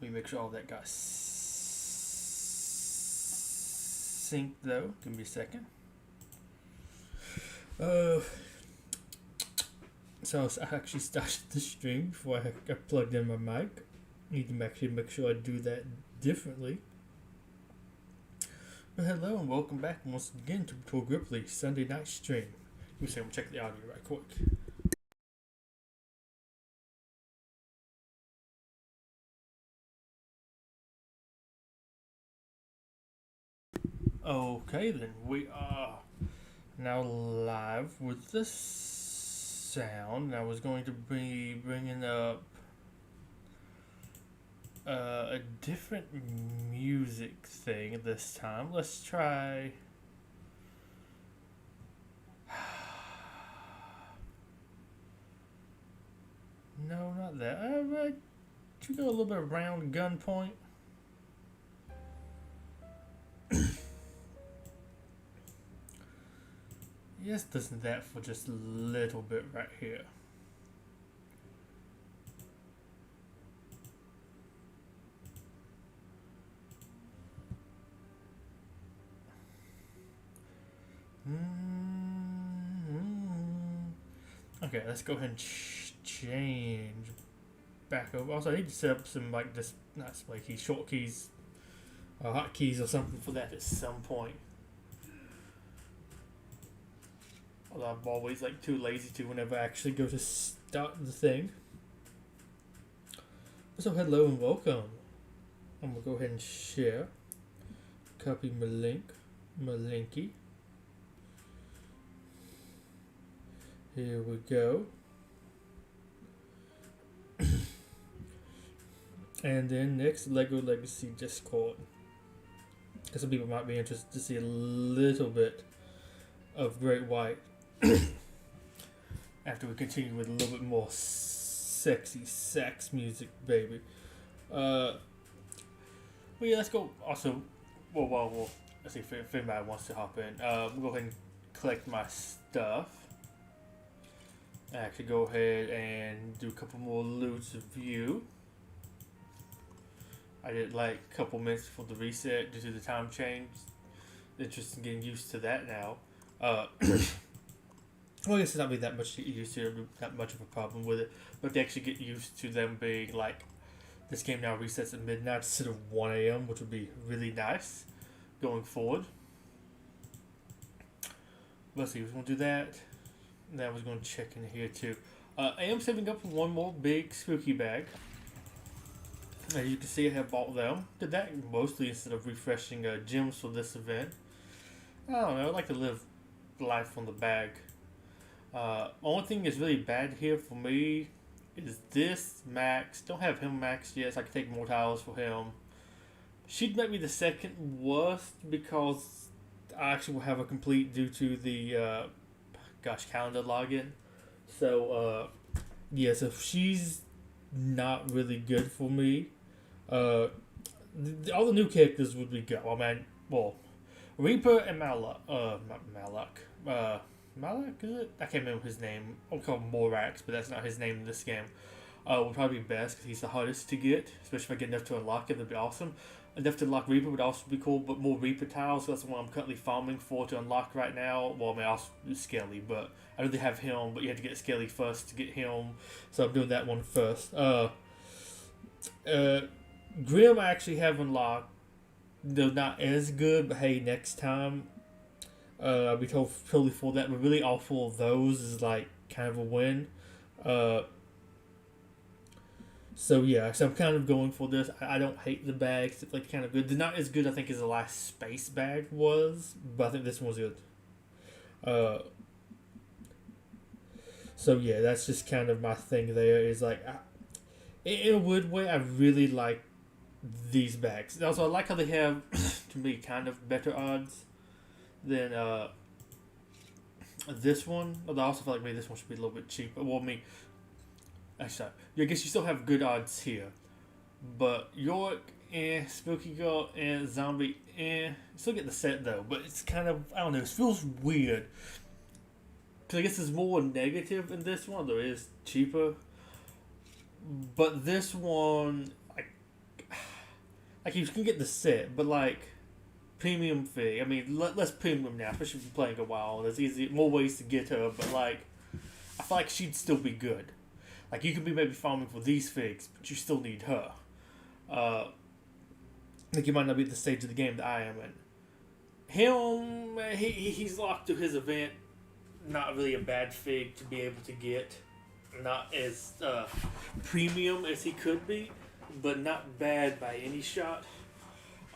me make sure all that got synced though. Give me a second. So I actually started the stream before I plugged in my mic. Need to actually make sure I do that differently. But hello and welcome back once again to Betuor Gripley Sunday night stream. Let me see, I'm gonna check the audio right quick. Okay then, we are now live with the sound. I was going to be bringing up a different music thing this time. Let's try. No, not that. Should we go a little bit around gunpoint? Yes, listen to that for just a little bit right here. Okay, let's go ahead and change back over. Also, I need to set up some like this, not display keys, short keys, hotkeys or something for that at some point. Although I'm always like too lazy to whenever I actually go to start the thing. So hello and welcome. I'm gonna go ahead and share. Copy my linky. Here we go. And then next, Lego Legacy Discord. Some people might be interested to see a little bit of Great White after we continue with a little bit more sexy sax music, baby. Well, yeah, let's go. Also, well, let's see if anybody wants to hop in. We'll go ahead and collect my stuff. Actually, go ahead and do a couple more loots of view. I did like a couple minutes before the reset due to the time change. Interested in getting used to that now. Well, I guess it's not be that much to get used to, not much of a problem with it. But to actually get used to them being like, this game now resets at midnight instead of 1 a.m., which would be really nice going forward. Let's see, we're going to do that. And then I was going to check in here too. I am saving up for one more big spooky bag. As you can see, I have bought them. Did that mostly instead of refreshing gems for this event. I don't know, I like to live life on the bag. Only thing that's really bad here for me is this max. Don't have him maxed yet, so I can take more tiles for him. She'd might be the second worst because I actually will have a complete due to the calendar login. So yeah, so she's not really good for me. All the new characters would be good. I mean, well, Reaper and Malak. Not Malak. Malak, is it? I can't remember his name. I'll call him Morax, but that's not his name in this game. Would probably be best because he's the hardest to get, especially if I get enough to unlock it. That'd be awesome. Enough to unlock Reaper would also be cool, but more Reaper tiles. So that's the one I'm currently farming for to unlock right now. Well, I mean, also Skelly, but I really have him, but you have to get Skelly first to get him. So I'm doing that one first. Grim I actually have unlocked. They're not as good, but hey, next time I'll be totally for that. But really, all four of those is like kind of a win. So yeah, so I'm kind of going for this. I don't hate the bags; it's like kind of good. They're not as good, I think, as the last space bag was, but I think this one's good. So yeah, that's just kind of my thing. There is like, in a weird way, I really like these bags. Also, I like how they have, to me, kind of better odds than this one. Although I also feel like maybe this one should be a little bit cheaper. Well, actually, I guess you still have good odds here. But York and Spooky Girl and Zombie still get the set though. But it's kind of, I don't know, it feels weird. Because I guess there's more negative in this one, though it is cheaper. But this one, like you can get the set, but like premium fig. I mean, less premium now, especially if you're playing a while. There's more ways to get her, but like I feel like she'd still be good. Like you could be maybe farming for these figs, but you still need her. Like you might not be at the stage of the game that I am in. Him, he's locked to his event. Not really a bad fig to be able to get. Not as premium as he could be, but not bad by any shot.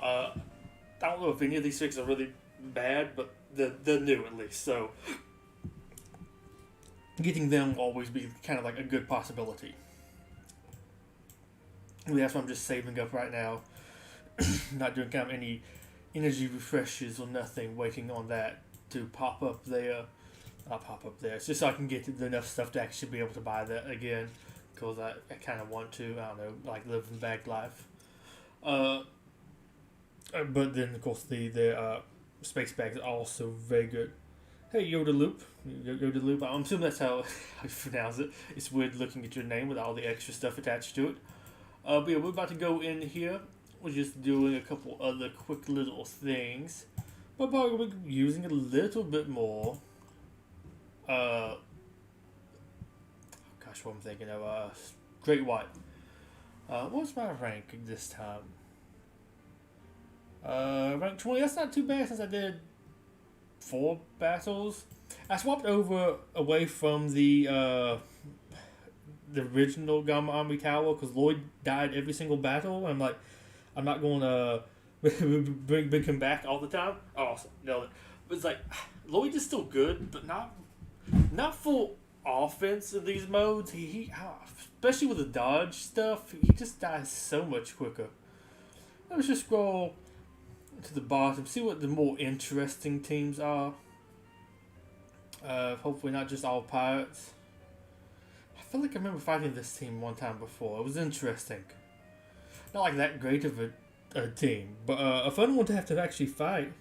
I don't know if any of these figs are really bad, but they're new at least. So getting them will always be kind of like a good possibility. That's why I'm just saving up right now. Not doing kind of any energy refreshes or nothing, waiting on that to pop up there. Not pop up there. It's just so I can get enough stuff to actually be able to buy that again. Because I kind of want to, I don't know, like live in bag life. But then, of course, the space bags are also very good. Hey, Yoda Loop. Yoda Loop. I'm assuming that's how you pronounce it. It's weird looking at your name with all the extra stuff attached to it. But yeah, we're about to go in here. We're just doing a couple other quick little things. But probably we're using a little bit more. Gosh, what I'm thinking of. Great White. What's my rank this time? Rank 20. That's not too bad since I did 4 battles. I swapped away from the original Gamma Army Tower because Lloyd died every single battle. I'm like, I'm not going to bring him back all the time. Oh, awesome. No, but it's like Lloyd is still good, but not full offense in these modes. He especially with the dodge stuff, he just dies so much quicker. Let's just scroll to the bottom, see what the more interesting teams are. Hopefully not just all pirates. I feel like I remember fighting this team one time before. It was interesting. Not like that great of a team, but a fun one to have to actually fight.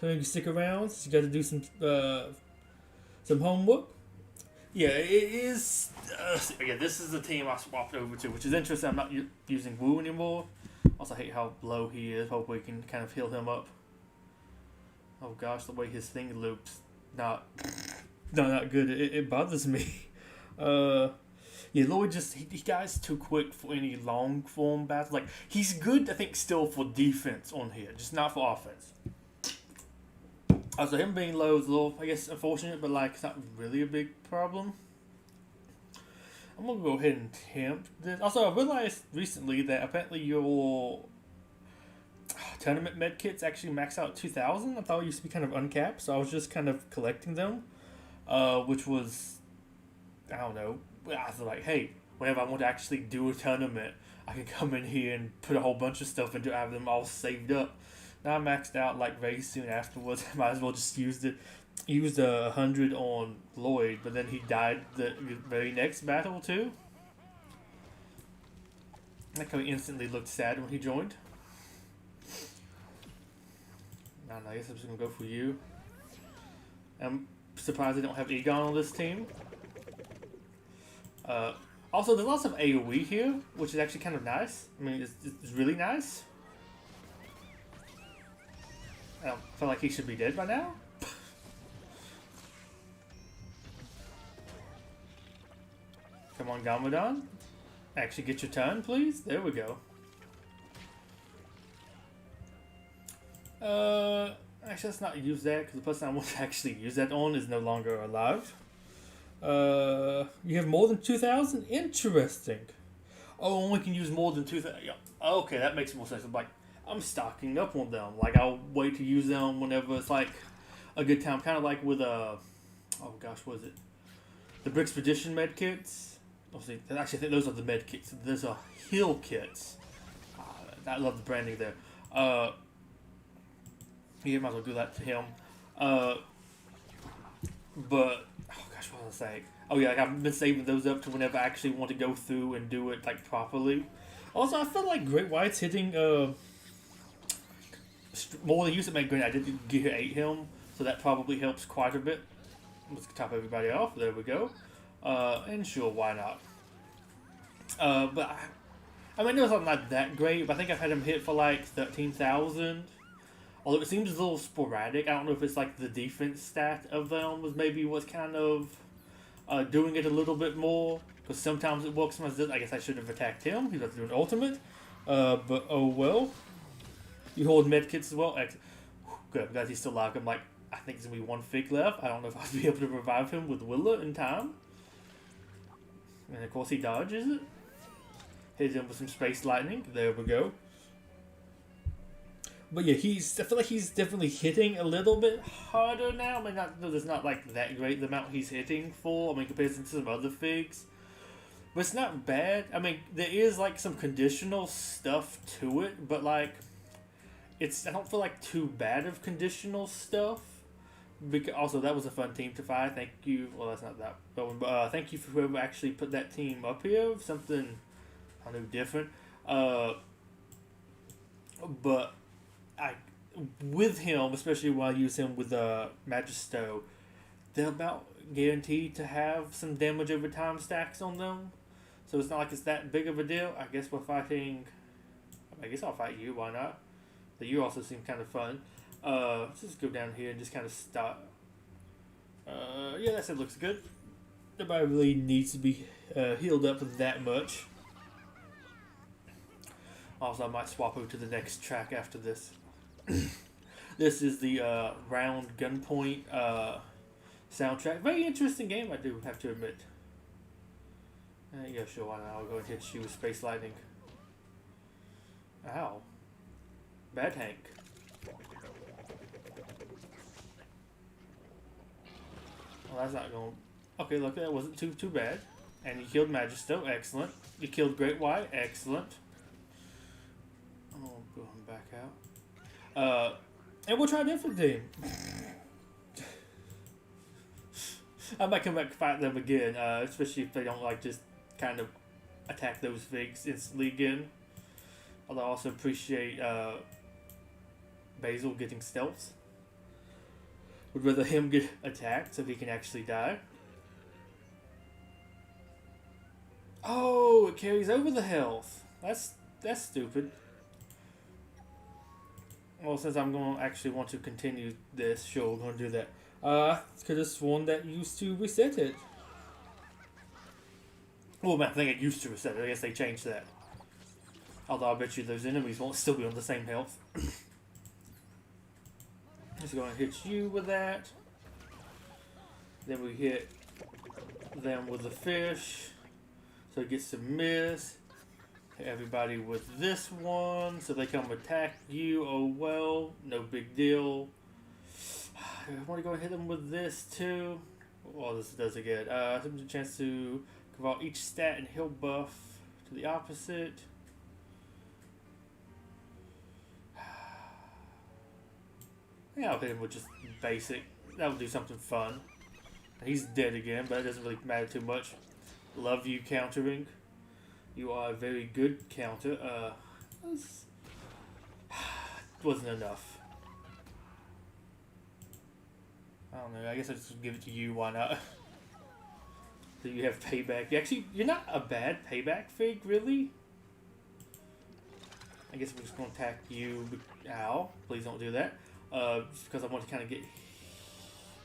Maybe stick around. You got to do some homework. Yeah, it is. Again, this is the team I swapped over to, which is interesting. I'm not using Wu anymore. Also, I hate how low he is. Hope we can kind of heal him up. Oh gosh, the way his thing loops, not good. It bothers me. Yeah, Lloyd he dies too quick for any long form battles. Like he's good, I think, still for defense on here, just not for offense. Also, him being low is a little, I guess, unfortunate, but like it's not really a big problem. I'm gonna go ahead and tempt this. Also, I realized recently that apparently your tournament medkits actually max out 2,000. I thought it used to be kind of uncapped, so I was just kind of collecting them, which was, I don't know. I was like, hey, whenever I want to actually do a tournament, I can come in here and put a whole bunch of stuff into it. I have them all saved up. Now I maxed out like very soon afterwards. Might as well just used 100 on Lloyd, but then he died the very next battle too. Like how he instantly looked sad when he joined. I don't know, I guess I'm just gonna go for you. I'm surprised they don't have Egon on this team. Also, there's lots of AoE here, which is actually kind of nice. I mean, it's really nice. I don't feel like he should be dead by now. Come on, Gamadon. Actually, get your turn, please. There we go. Actually, let's not use that because the person I want to actually use that on is no longer alive. You have more than 2,000? Interesting. Oh, only can use more than 2,000. Yeah. Okay, that makes more sense. I'm stocking up on them. Like, I'll wait to use them whenever it's like a good time. Kind of like with oh gosh, what is it? The Brickspedition med kits. Actually, I think those are the med kits. Those are heal kits. I love the branding there. You might as well do that to him. But oh gosh, what was I saying? Oh yeah, like I've been saving those up to whenever I actually want to go through and do it like properly. Also, I feel like Great White's hitting more than used to make Green. I did Gear 8 him, so that probably helps quite a bit. Let's top everybody off. There we go. And sure, why not? But I mean, I know it's not that great, but I think I've had him hit for like 13,000. Although it seems a little sporadic. I don't know if it's like the defense stat of them was maybe what's kind of doing it a little bit more. Because sometimes it works, sometimes it doesn't. I guess I should have attacked him. He's about to do an ultimate. But oh well. You hold medkits as well. Good. I'm glad he's still alive. I'm like, I think there's going to be one fig left. I don't know if I'll be able to revive him with Willa in time. And of course he dodges it. Hits him with some space lightning. There we go. But yeah, I feel like he's definitely hitting a little bit harder now. I mean, there's not like that great the amount he's hitting for. I mean, compared to some other figs. But it's not bad. I mean, there is like some conditional stuff to it, but like, I don't feel like too bad of conditional stuff. Because also, that was a fun team to find. Thank you. Well, that's not that one, but thank you for whoever actually put that team up here. Something I know different. But with him, especially when I use him with Magisto, they're about guaranteed to have some damage over time stacks on them. So it's not like it's that big of a deal. I guess we're fighting. I guess I'll fight you. Why not? The you also seem kind of fun. Let's just go down here and just kind of start. Yeah, that looks good. Nobody really needs to be healed up that much. Also, I might swap over to the next track after this. This is the Round Gunpoint soundtrack. Very interesting game, I do have to admit. Yeah, sure, why not? I'll go and hit you with Space Lightning. Ow. Bad Hank. Well, that's not going... Okay, look, that wasn't too bad. And you killed Magisto, excellent. You killed Great White, excellent. Oh, going back out. And we'll try a different team. I might come back and fight them again, especially if they don't like just kind of attack those figs instantly again. Although I also appreciate Basil getting stealths. Would rather him get attacked so he can actually die. Oh, it carries over the health. That's stupid. Well, since I'm going to actually want to continue this, sure, we're going to do that. Could have sworn that used to reset it. Well, I think it used to reset it. I guess they changed that. Although I bet you those enemies won't still be on the same health. Just going to hit you with that. Then we hit them with the fish. So it gets to miss. Hit everybody with this one. So they come attack you. Oh well. No big deal. I want to go and hit them with this too. Well, this does it good. A chance to convert each stat and heal buff to the opposite. Yeah, I'll hit him with just basic. That'll do something fun. And he's dead again, but it doesn't really matter too much. Love you countering. You are a very good counter. Wasn't enough. I don't know. I guess I'll just give it to you. Why not? So you have payback. You're not a bad payback fig, really. I guess we're just going to attack you. Ow. Please don't do that. Just because I want to kind of get...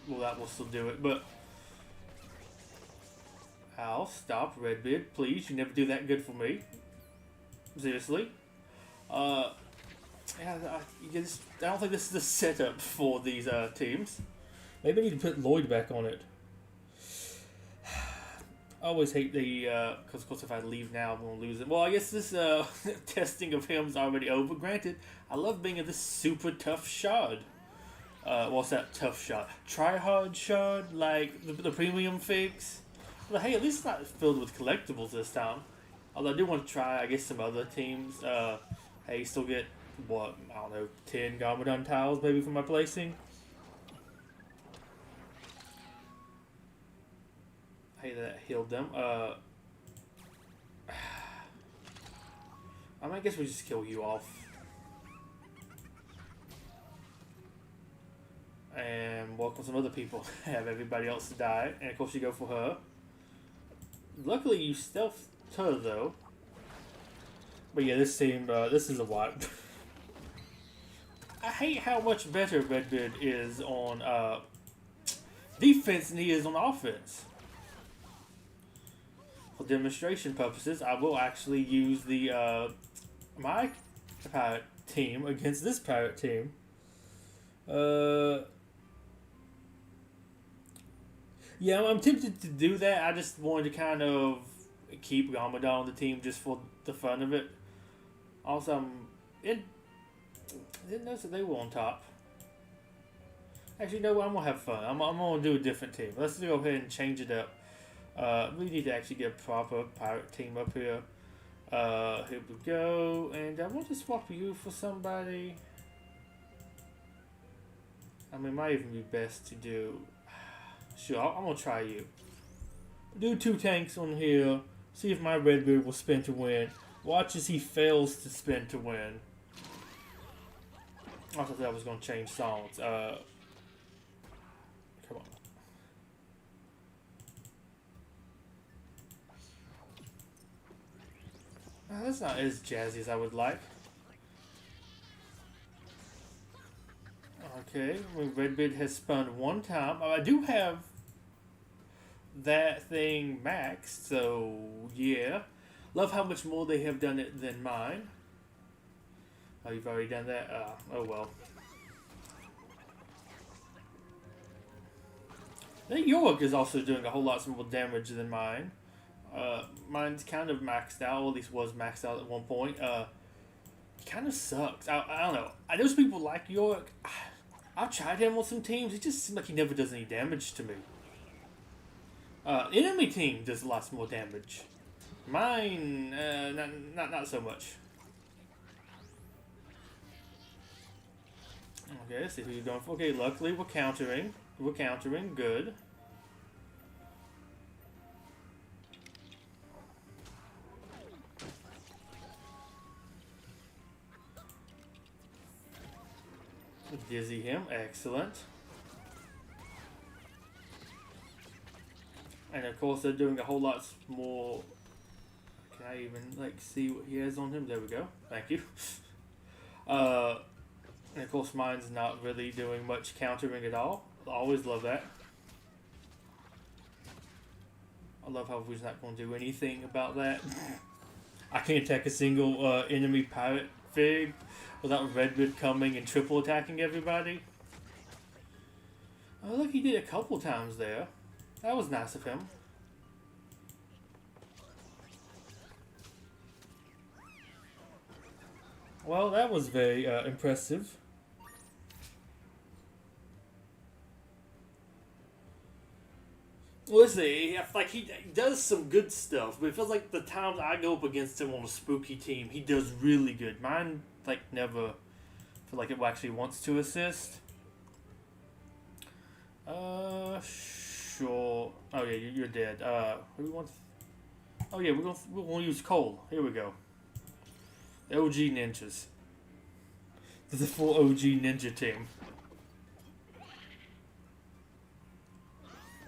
Well, that will still do it, but... Ow, stop, Redbeard, please. You never do that good for me. Seriously. Yeah, I don't think this is the setup for these teams. Maybe I need to put Lloyd back on it. I always hate the... Because, of course, if I leave now, I'm going to lose it. Well, I guess this testing of him is already over. Granted, I love being in this super tough shard. What's that tough shard? Try-hard shard? Like the premium figs? But hey, at least it's not filled with collectibles this time. Although I do want to try, I guess, some other teams. Hey, still get, what, I don't know, 10 Garmadon tiles maybe for my placing. Hey, that healed them. I guess we just kill you off. And welcome some other people. Have everybody else die. And of course you go for her. Luckily you stealthed her though. But yeah, this team, this is a wipe. I hate how much better Redbeard is on defense than he is on offense. For demonstration purposes, I will actually use the my pirate team against this pirate team. Yeah, I'm tempted to do that. I just wanted to kind of keep Ramadan on the team just for the fun of it. Also, I didn't notice that they were on top. Actually, no, I'm gonna have fun. I'm gonna do a different team. Let's go ahead and change it up. We need to actually get a proper pirate team up here. Here we go, and I want to swap you for somebody. I mean, it might even be best to do. Sure, I'm gonna try you. Do 2 tanks on here. See if my Redbeard will spin to win. Watch as he fails to spin to win. I thought I was gonna change songs. Come on. That's not as jazzy as I would like. Okay, Redbeard has spun 1 time. I do have that thing maxed, so yeah. Love how much more they have done it than mine. Oh, you've already done that? Oh well. I think York is also doing a whole lot more damage than mine. Mine's kind of maxed out, or at least was maxed out at one point. He kind of sucks. I don't know. I know some people like York. I've tried him on some teams. It just seems like he never does any damage to me. Enemy team does lots more damage. Mine, not so much. Okay, let's see who you're going for. Okay, luckily we're countering. We're countering. Good. Dizzy him. Excellent. And of course they're doing a whole lot more. Can I even see what he has on him? There we go. Thank you. And of course mine's not really doing much countering at all. I always love that. I love how he's not going to do anything about that. I can't attack a single enemy pirate fig without Redbeard coming and triple attacking everybody. Oh look, he did a couple times there. That was nice of him. Well, that was very impressive. Listen, he does some good stuff, but it feels like the times I go up against him on a spooky team, he does really good. Mine, never feel like it actually wants to assist. Sure. Oh yeah, you're dead. Who we want? Oh yeah, we're gonna use Cole. Here we go. The OG ninjas. This is a full OG ninja team.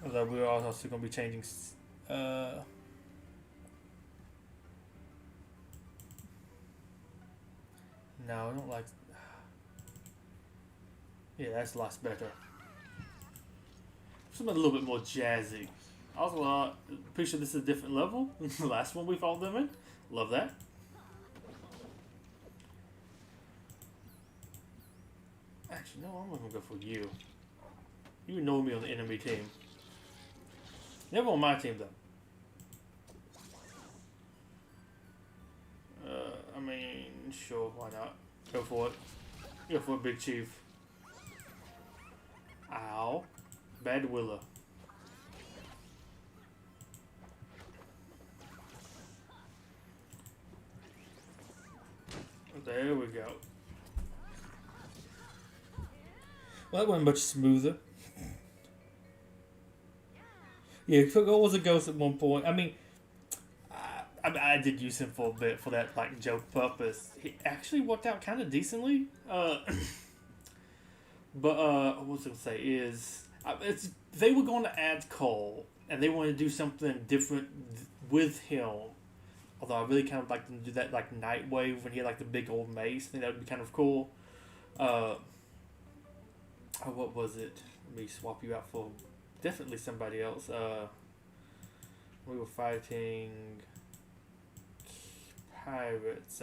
Although we're also going to be changing. No, I don't like. Yeah, that's a lot better. Something a little bit more jazzy. Also, pretty sure this is a different level than the last one we fought them in. Love that. Actually, no, I'm going to go for you. You know me on the enemy team. Never on my team, though. I mean, sure, why not? Go for it. Go for it, Big Chief. Ow. Bad Willa. There we go. Well, that went much smoother. Yeah, Coco was a ghost at one point. I mean, I did use him for a bit for that joke purpose. He actually worked out kind of decently. But what was I gonna say is, they were going to add Cole, and they wanted to do something different with him. Although I really kind of like to do that like night wave when he had like the big old mace. I think that would be kind of cool. Oh, what was it? Let me swap you out for definitely somebody else. We were fighting pirates.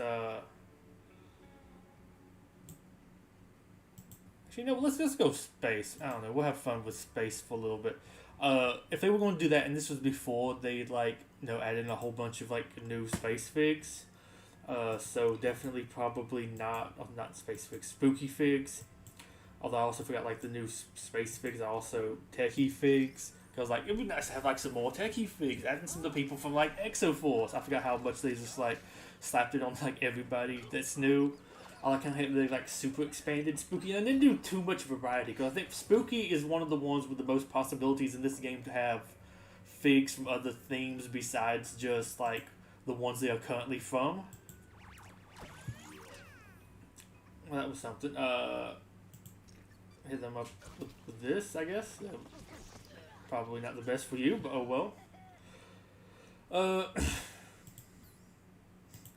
Actually, no. Let's go space. I don't know. We'll have fun with space for a little bit. If they were going to do that, and this was before they like added in a whole bunch of like new space figs. So definitely probably not space figs, spooky figs. Although I also forgot like the new space figs are also techie figs. Cause like it'd be nice to have like some more techie figs, adding some of the people from like Exoforce. I forgot how much they just like slapped it on like everybody that's new. I like kind of hate they like super expanded spooky and didn't do too much variety. Cause I think spooky is one of the ones with the most possibilities in this game to have figs from other themes besides just like the ones they are currently from. Well, that was something. Hit them up with this, I guess. Probably not the best for you, but oh well.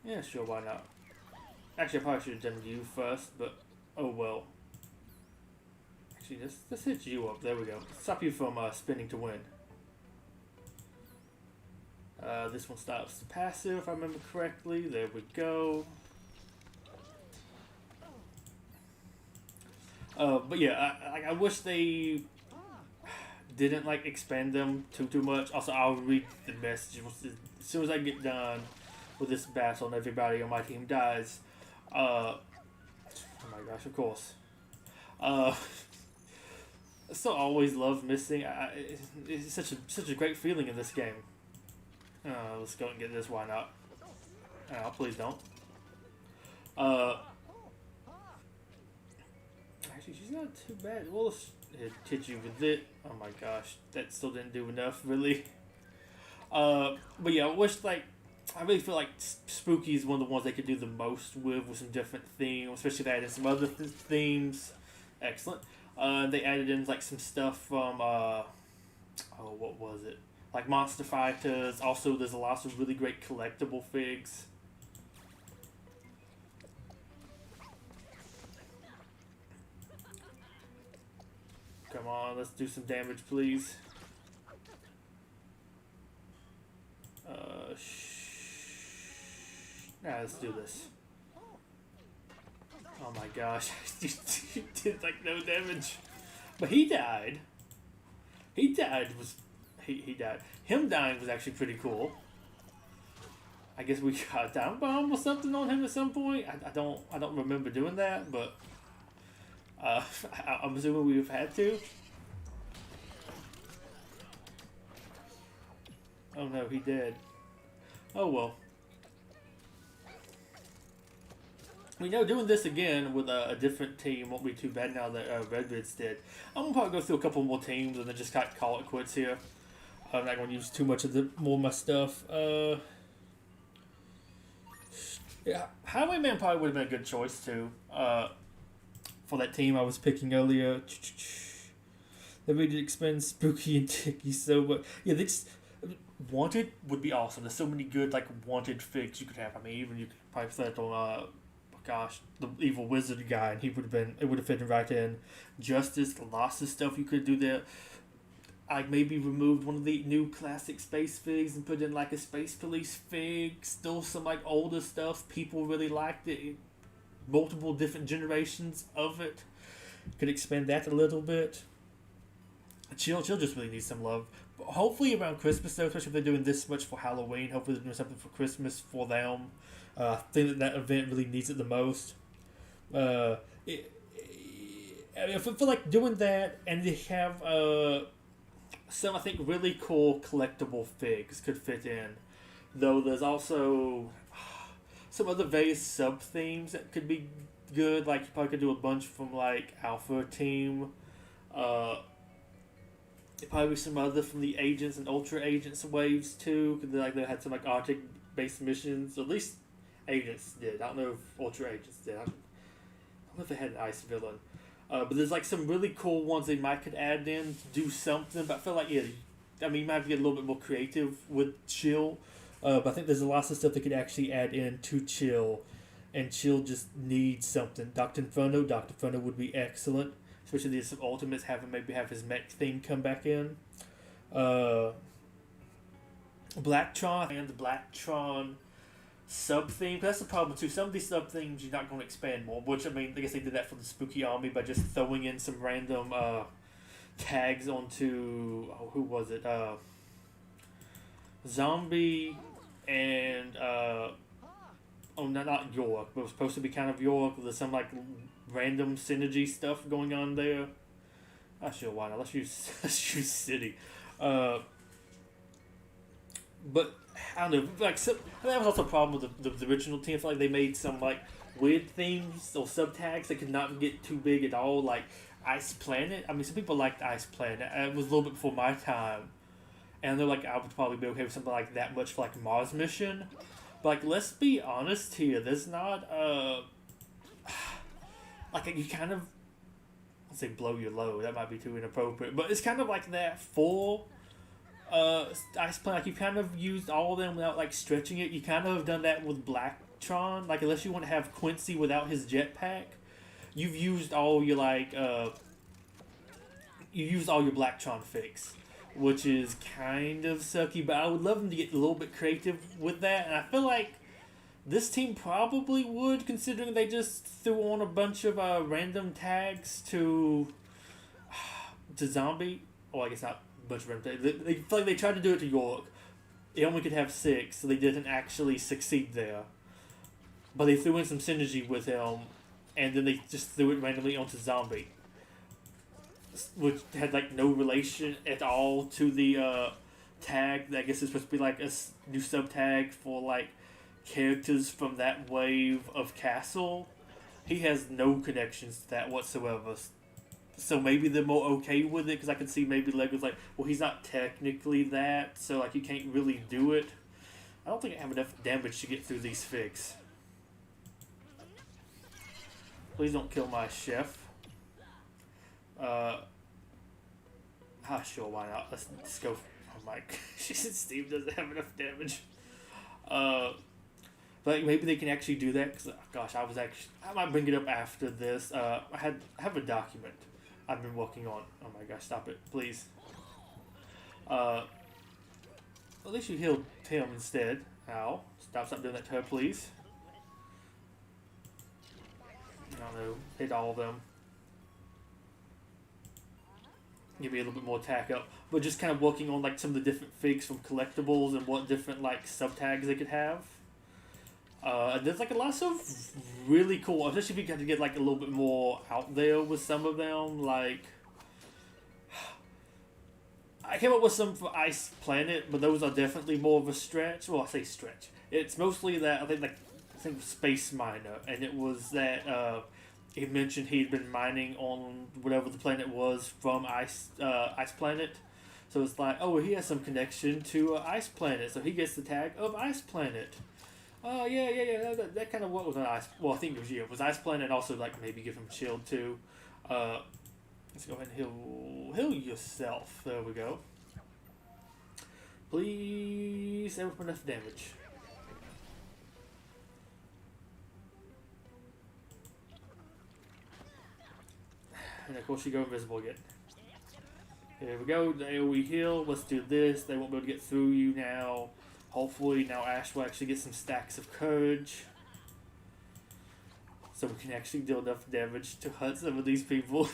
Yeah, sure, why not? Actually, I probably should have done you first, but oh well. Actually, let's hit you up. There we go. Stop you from spinning to win. This one stops the passive, if I remember correctly. There we go. But yeah, I wish they didn't like expand them too much. Also, I'll read the message as soon as I get done with this battle and everybody on my team dies. Oh my gosh, of course. I still always love missing. It's such a great feeling in this game. Let's go and get this. Why not? Please don't. Actually, she's not too bad. We'll hit you with it. Oh my gosh, that still didn't do enough, really. But yeah, I really feel like Spooky is one of the ones they could do the most with some different themes, especially if they added some other themes. Excellent. They added in like some stuff from what was it? Like Monster Fighters. Also, there's a lot of really great collectible figs. Come on, let's do some damage, please. Let's do this. Oh my gosh, he did like no damage. But he died. He died. Him dying was actually pretty cool. I guess we got a time bomb or something on him at some point. I don't remember doing that, but I'm assuming we've had to. Oh no, he did. Oh well. We know doing this again with a different team won't be too bad now that Redbids did. I'm gonna probably go through a couple more teams and then just kind of call it quits here. I'm not gonna use too much of more of my stuff. Yeah, Highwayman probably would have been a good choice too. For that team I was picking earlier. They really did expand Spooky and Tiki so much. Yeah, they just Wanted would be awesome. There's so many good like Wanted figs you could have. I mean, even you could probably set on the evil wizard guy, and it would have fit right in. Justice, lots of stuff you could do there. I maybe removed one of the new classic space figs and put in like a space police fig. Still some like older stuff. People really liked it. Multiple different generations of it. Could expand that a little bit. Chill just really needs some love. But hopefully around Christmas though, especially if they're doing this much for Halloween, hopefully they're doing something for Christmas for them. I think that event really needs it the most. I feel like doing that, and they have some I think really cool collectible figs could fit in. Though there's also some other various sub themes that could be good. Like you probably could do a bunch from like Alpha Team. Probably some other from the Agents and Ultra Agents waves too. Cause they had some like Arctic based missions. Or at least Agents did. I don't know if Ultra Agents did. I don't know if they had an ice villain. But there's like some really cool ones they might could add in to do something. But I feel like you might have to get a little bit more creative with Chill. But I think there's lots of stuff they could actually add in to Chill, and Chill just needs something. Doctor Inferno would be excellent, especially these ultimates having maybe have his mech theme come back in. Uh, Blacktron and the Blacktron sub theme. That's the problem too. Some of these sub themes you're not going to expand more. Which I mean, I guess they did that for the Spooky Army by just throwing in some random tags onto who was it? Zombie and oh no, not York, but it was supposed to be kind of York. There's some like random synergy stuff going on there. Not sure why not. Let's use City. But I don't know. Like that was also a problem with the original team. I feel like they made some like weird themes or subtags that could not get too big at all. Like Ice Planet. I mean, some people liked Ice Planet. It was a little bit before my time, and they're like, I would probably be okay with something like that much for like Mars Mission. But like, let's be honest here. There's not like you kind of, I'll say blow your load. That might be too inappropriate, but it's kind of like that for Ice Planet. Like you kind of used all of them without like stretching it. You kind of have done that with Blacktron. Like unless you want to have Quincy without his jetpack, you've used all your like you used all your Blacktron fix, which is kind of sucky. But I would love them to get a little bit creative with that, and I feel like this team probably would, considering they just threw on a bunch of random tags to Zombie. Oh, I guess not a bunch of random tags. They feel like they tried to do it to York. They only could have 6, so they didn't actually succeed there. But they threw in some synergy with him, and then they just threw it randomly onto Zombie, which had like no relation at all to the tag. I guess it's supposed to be like a new sub tag for like characters from that wave of Castle. He has no connections to that whatsoever. So maybe they're more okay with it, because I can see maybe Lego's like, well, he's not technically that, so like you can't really do it. I don't think I have enough damage to get through these figs. Please don't kill my chef. Sure, why not? Let's go. Oh my, Steve doesn't have enough damage. But maybe they can actually do that. Cause gosh, I might bring it up after this. I have a document I've been working on. Oh my gosh, stop it, please. At least you healed him instead. Ow! Stop doing that to her, please. I don't know. Hit all of them. Give me a little bit more attack up, but just kind of working on like some of the different figs from collectibles and what different like sub tags they could have. And there's like a lot of really cool, especially if you got to get like a little bit more out there with some of them. Like I came up with some for Ice Planet, but those are definitely more of a stretch. Well, I say stretch. It's mostly that I think Space Miner, and it was that he mentioned he'd been mining on whatever the planet was from Ice Planet. So it's like, oh, well, he has some connection to Ice Planet, so he gets the tag of Ice Planet. Oh, yeah. That kind of what was an Ice... Well, I think it was Ice Planet, and also, like, maybe give him shield, too. Let's go ahead and heal yourself. There we go. Please, save up enough damage. And of course you go invisible again. Here we go, the AoE heal, let's do this. They won't be able to get through you now. Hopefully now Ash will actually get some stacks of courage, so we can actually deal enough damage to hurt some of these people.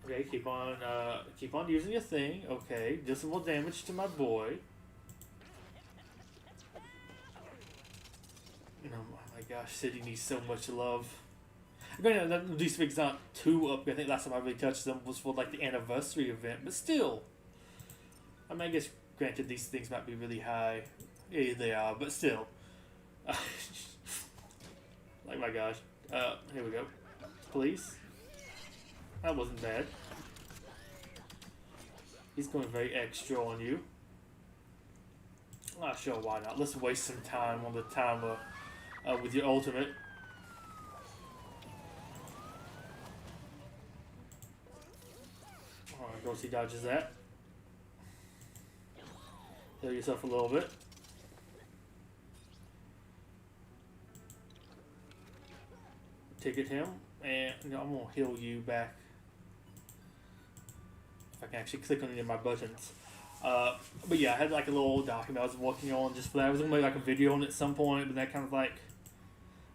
Okay, keep on using your thing. Okay, do some more damage to my boy. Oh my gosh, City needs so much love. Granted, these things aren't too up. I think last time I really touched them was for like the anniversary event, but still. I mean, I guess granted these things might be really high. Yeah, they are, but still. Like my gosh. Here we go. Please. That wasn't bad. He's going very extra on you. Not sure why not. Let's waste some time on the timer with your ultimate. Of course he dodges that. Heal yourself a little bit. Ticket him, and I'm gonna heal you back. If I can actually click on any of my buttons. But yeah, I had like a little document I was working on just for that. I was gonna make like a video on it at some point, but that kind of like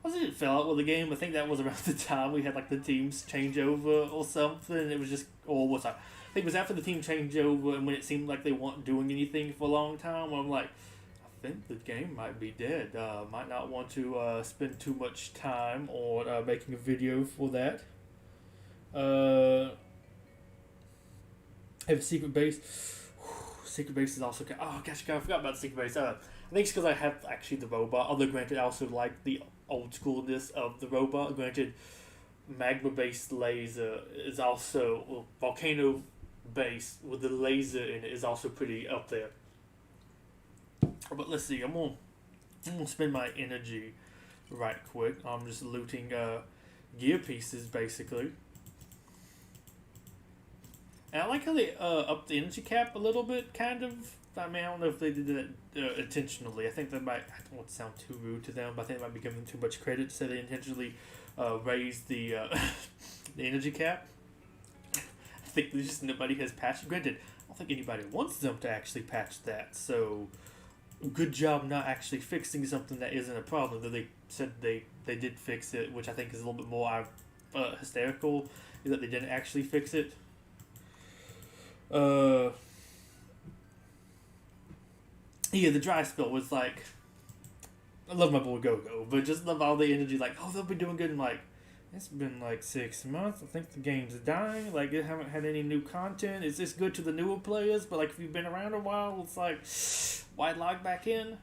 it fell out with the game. I think that was around the time we had like the teams change over or something. It was just, or what's that? I think it was after the team changeover and when it seemed like they weren't doing anything for a long time. I'm like, I think the game might be dead. Might not want to spend too much time on making a video for that. Have a secret base. Secret base is also. Oh gosh, I forgot about the secret base. I think it's because I have actually the robot. Although granted, I also like the old schoolness of the robot. Granted, magma based laser is also volcano base with the laser in it is also pretty up there. But let's see. I'm gonna spend my energy right quick. I'm just looting gear pieces basically. And I like how they upped the energy cap a little bit, kind of. I mean, I don't know if they did that intentionally. I think that might, I don't want to sound too rude to them, but I think it might be giving them too much credit to say they intentionally raised the the energy cap. I think there's just nobody has patched. Granted, I don't think anybody wants them to actually patch that, so good job not actually fixing something that isn't a problem. Though they said they did fix it, which I think is a little bit more hysterical, is that they didn't actually fix it. Yeah, the dry spell was like, I love my boy Go-Go, but just love all the energy, like, oh, they'll be doing good, and like, it's been like 6 months, I think the game's dying, like, they haven't had any new content, it's just good to the newer players, but like, if you've been around a while, it's like, why log back in?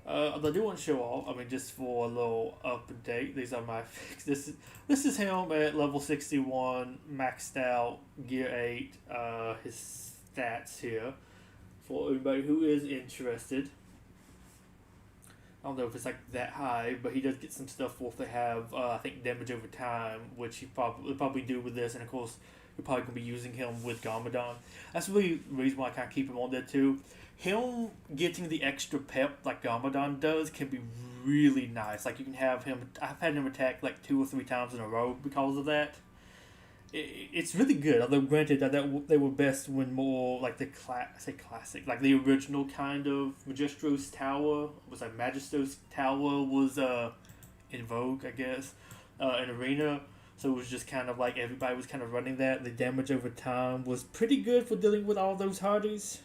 They do want to show off, I mean, just for a little update, these are my fixes. This is him at level 61, maxed out, gear 8, his stats here, for everybody who is interested. I don't know if it's like that high, but he does get some stuff for if they have, I think, damage over time, which he probably do with this, and of course, you're probably going to be using him with Garmadon. That's really the reason why I kind of keep him on there too. Him getting the extra pep like Garmadon does can be really nice. Like, you can have him, I've had him attack like 2 or 3 times in a row because of that. It's really good, although granted that they were best when more like the classic, like the original kind of Magistros Tower was like Magistos Tower was in vogue, I guess, in Arena. So it was just kind of like everybody was kind of running that. The damage over time was pretty good for dealing with all those hardies.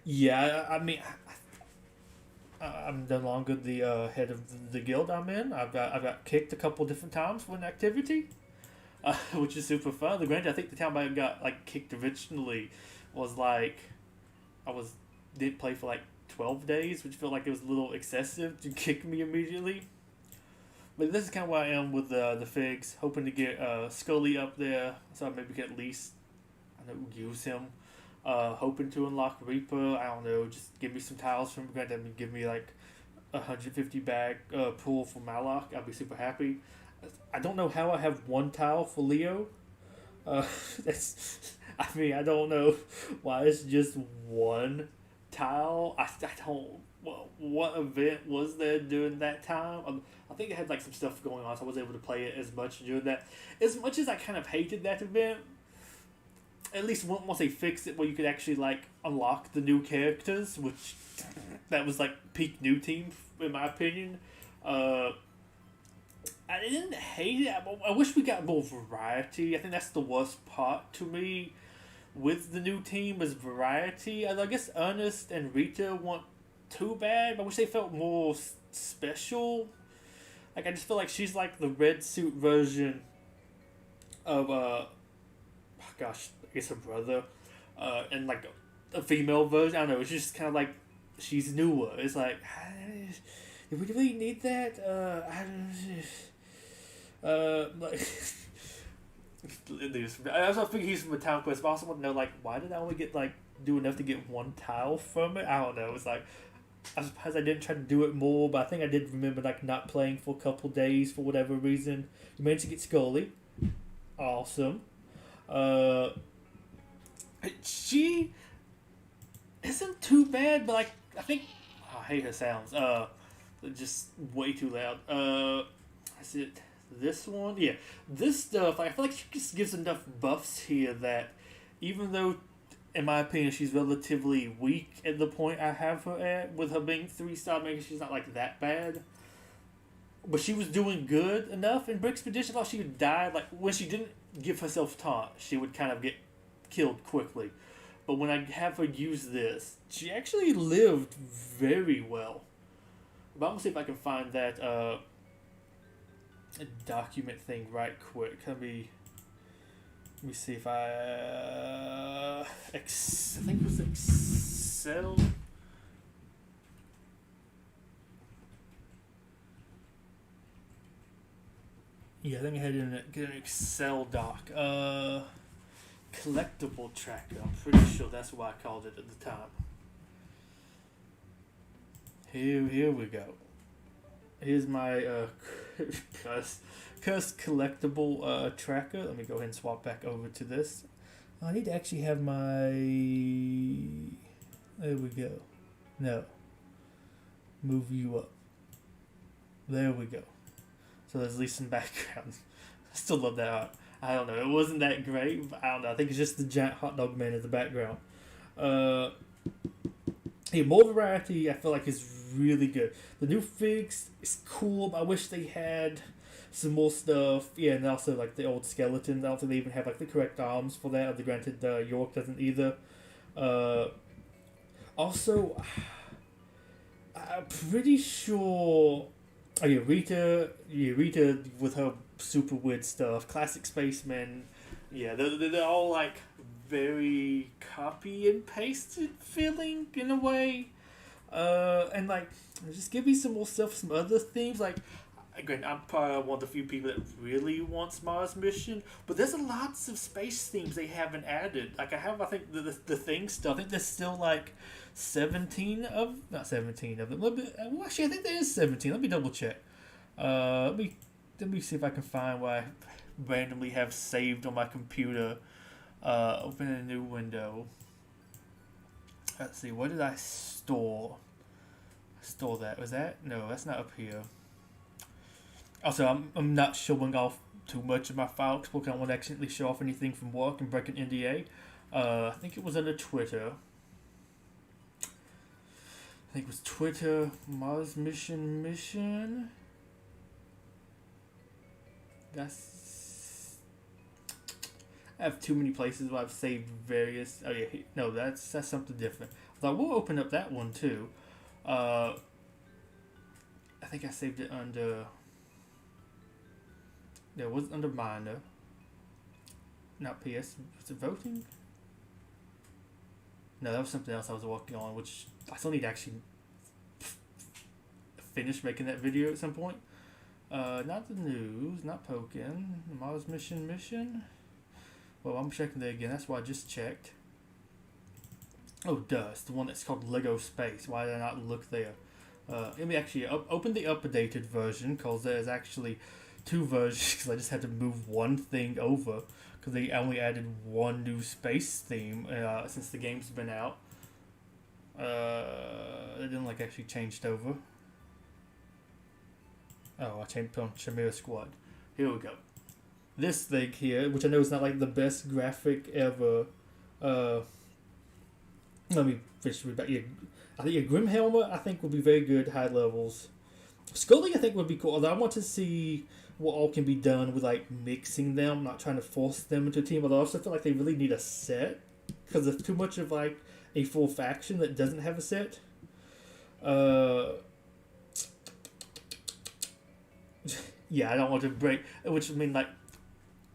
Yeah, I mean, I'm no longer the head of the guild I'm in. I got kicked a couple different times for an activity, which is super fun. Granted, I think the time I got like kicked originally was like didn't play for like 12 days, which felt like it was a little excessive to kick me immediately. But this is kind of where I am with the figs, hoping to get Scully up there, so I maybe can at least use him. Hoping to unlock Reaper. I don't know, just give me some tiles from Granted, I mean, give me like 150 bag pull for Malak. I'll be super happy. I don't know how I have 1 tile for Leo. That's, I mean, I don't know why it's just 1 tile. I don't. What event was there during that time? I think it had like some stuff going on, so I wasn't able to play it as much during that. As much as I kind of hated that event, at least once they fixed it where you could actually like unlock the new characters, which that was like peak new team in my opinion. I didn't hate it. I wish we got more variety. I think that's the worst part to me with the new team is variety. I guess Ernest and Rita weren't too bad, but I wish they felt more special. Like, I just feel like she's like the red suit version of I guess her brother, and like a female version. I don't know. It's just kind of like she's newer. It's like, do we really need that? I don't. Like, I also think he's from a town quest, but I also want to know like why did I only get like do enough to get 1 tile from it? I don't know. It's like I suppose I didn't try to do it more, but I think I did remember like not playing for a couple days for whatever reason. You managed to get Scully. Awesome. She isn't too bad, but like I think I hate her sounds. Just way too loud. Is it this one? Yeah, this stuff. I feel like she just gives enough buffs here that even though, in my opinion, she's relatively weak at the point I have her at, with her being 3-star, maybe she's not like that bad. But she was doing good enough in Brick's Expedition. I thought she would die. Like when she didn't give herself taunt, she would kind of get killed quickly. But when I have her use this, she actually lived very well. But I'm gonna see if I can find that document thing right quick. Let me see if I think it was Excel. Yeah, I think I had to get an Excel doc. Collectible tracker. I'm pretty sure that's what I called it at the time. Here we go. Here's my cursed collectible tracker. Let me go ahead and swap back over to this. I need to actually have my. There we go. No. Move you up. There we go. So there's at least some background. I still love that art. I don't know. It wasn't that great. But I don't know. I think it's just the giant hot dog man in the background. Yeah, more variety. I feel like is really good. The new figs is cool. But I wish they had some more stuff. Yeah, and also like the old skeletons. I don't think they even have like the correct arms for that. Granted, York doesn't either. Also, I'm pretty sure. Oh yeah, Rita with her super weird stuff. Classic Spaceman. Yeah, they're all like very copy and pasted feeling in a way. And like just give me some more stuff, some other themes. Like again, I'm probably one of the few people that really wants Mars mission, but there's lots of space themes they haven't added. Like I think the thing stuff. I think there's still like 17 of not 17 of them. Well, actually, I think there is 17. Let me double check. Let me see if I can find what I randomly have saved on my computer. Open a new window. Let's see. What did I store? Store that. Was that? No, that's not up here. Also, I'm not showing off too much of my file because I don't want to accidentally show off anything from work and break an NDA. I think it was under Twitter. I think it was Twitter, Mars mission. I have too many places where I've saved various. Oh yeah, no, that's something different. But we'll open up that one too. I think I saved it under. No, it was under minor. Not PS. Was it voting? No, that was something else I was working on, which I still need to actually finish making that video at some point. Not the news, not Pokin, Mars mission. Well, I'm checking there again. That's why I just checked. Oh, duh. It's the one that's called Lego Space. Why did I not look there? Let me actually open the updated version because there's actually two versions because I just had to move one thing over because they only added one new space theme since the game's been out. It didn't like actually changed over. Oh, I changed on Chimera Squad. Here we go. This thing here, which I know is not like the best graphic ever. Let me finish read back. Yeah, I think Grim Helmet I think would be very good high levels. Scully I think would be cool. Although I want to see what all can be done with like mixing them, not trying to force them into a team. But I also feel like they really need a set because there's too much of like a full faction that doesn't have a set. Yeah, I don't want to break. Which I mean, like,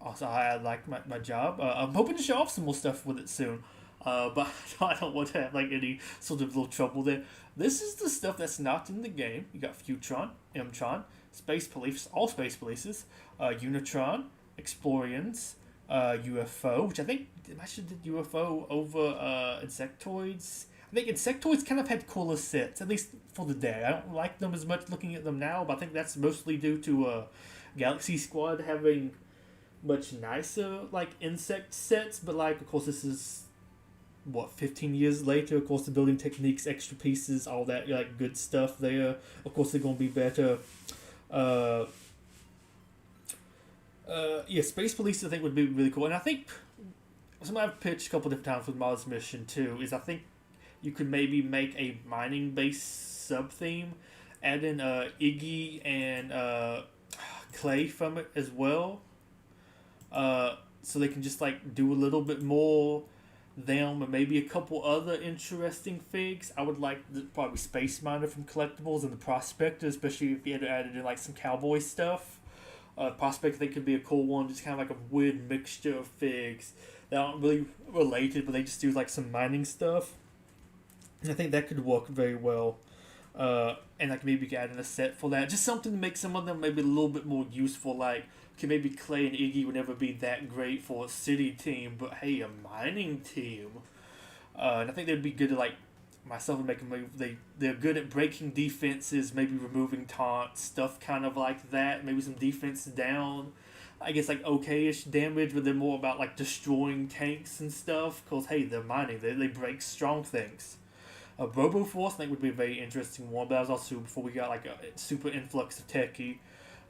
also I like my job. I'm hoping to show off some more stuff with it soon. But I don't want to have like any sort of little trouble there. This is the stuff that's not in the game. You got Futron, Mtron, Space Police, all Space Polices, Unitron, Explorians, UFO, which I think I should did UFO over Insectoids. I think Insectoids kind of had cooler sets, at least for the day. I don't like them as much looking at them now, but I think that's mostly due to Galaxy Squad having much nicer like insect sets. But like, of course, this is what 15 years later. Of course, the building techniques, extra pieces, all that like good stuff there. Of course, they're gonna be better. Uh, yeah, Space Police I think would be really cool, and I think something I've pitched a couple different times with Mars Mission too is I think you could maybe make a mining based sub theme, add in Iggy and Clay from it as well. So they can just like do a little bit more them and maybe a couple other interesting figs. I would like probably Space Miner from Collectibles and the Prospector, especially if you had added in like some cowboy stuff. Prospector I think could be a cool one, just kind of like a weird mixture of figs that aren't really related, but they just do like some mining stuff. And I think that could work very well. And like maybe add in a set for that. Just something to make some of them maybe a little bit more useful. Like, okay, maybe Clay and Iggy would never be that great for a city team, but hey, a mining team. And I think they'd be good to like myself and make a move. They're good at breaking defenses, maybe removing taunts, stuff kind of like that. Maybe some defense down. I guess like okay-ish damage, but they're more about like destroying tanks and stuff. Cause hey, they're mining. They break strong things. Robo Force I think would be a very interesting one, but that was also before we got like a super influx of techie.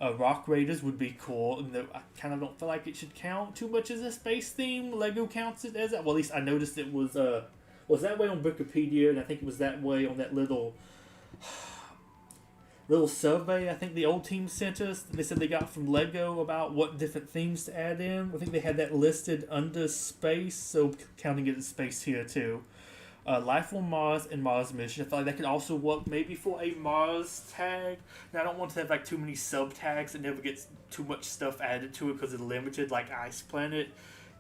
Rock Raiders would be cool, and I kind of don't feel like it should count too much as a space theme. Lego counts it as that. Well, at least I noticed it was that way on Wikipedia, and I think it was that way on that little survey I think the old team sent us. They said they got from Lego about what different themes to add in. I think they had that listed under space, so counting it as space here too. Life on Mars and Mars Mission. I feel like that could also work maybe for a Mars tag. Now, I don't want to have like too many sub tags that never gets too much stuff added to it because it's limited, like Ice Planet.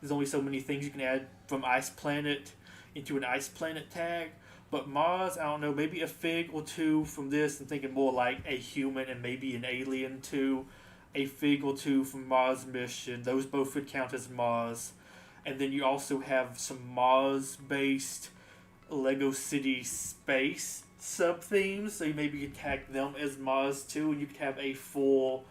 There's only so many things you can add from Ice Planet into an Ice Planet tag. But Mars, I don't know, maybe a fig or two from this. I'm thinking more like a human and maybe an alien too. A fig or two from Mars Mission. Those both would count as Mars. And then you also have some Mars-based Lego City Space sub-themes, so you maybe could tag them as Mars too, and you could have a full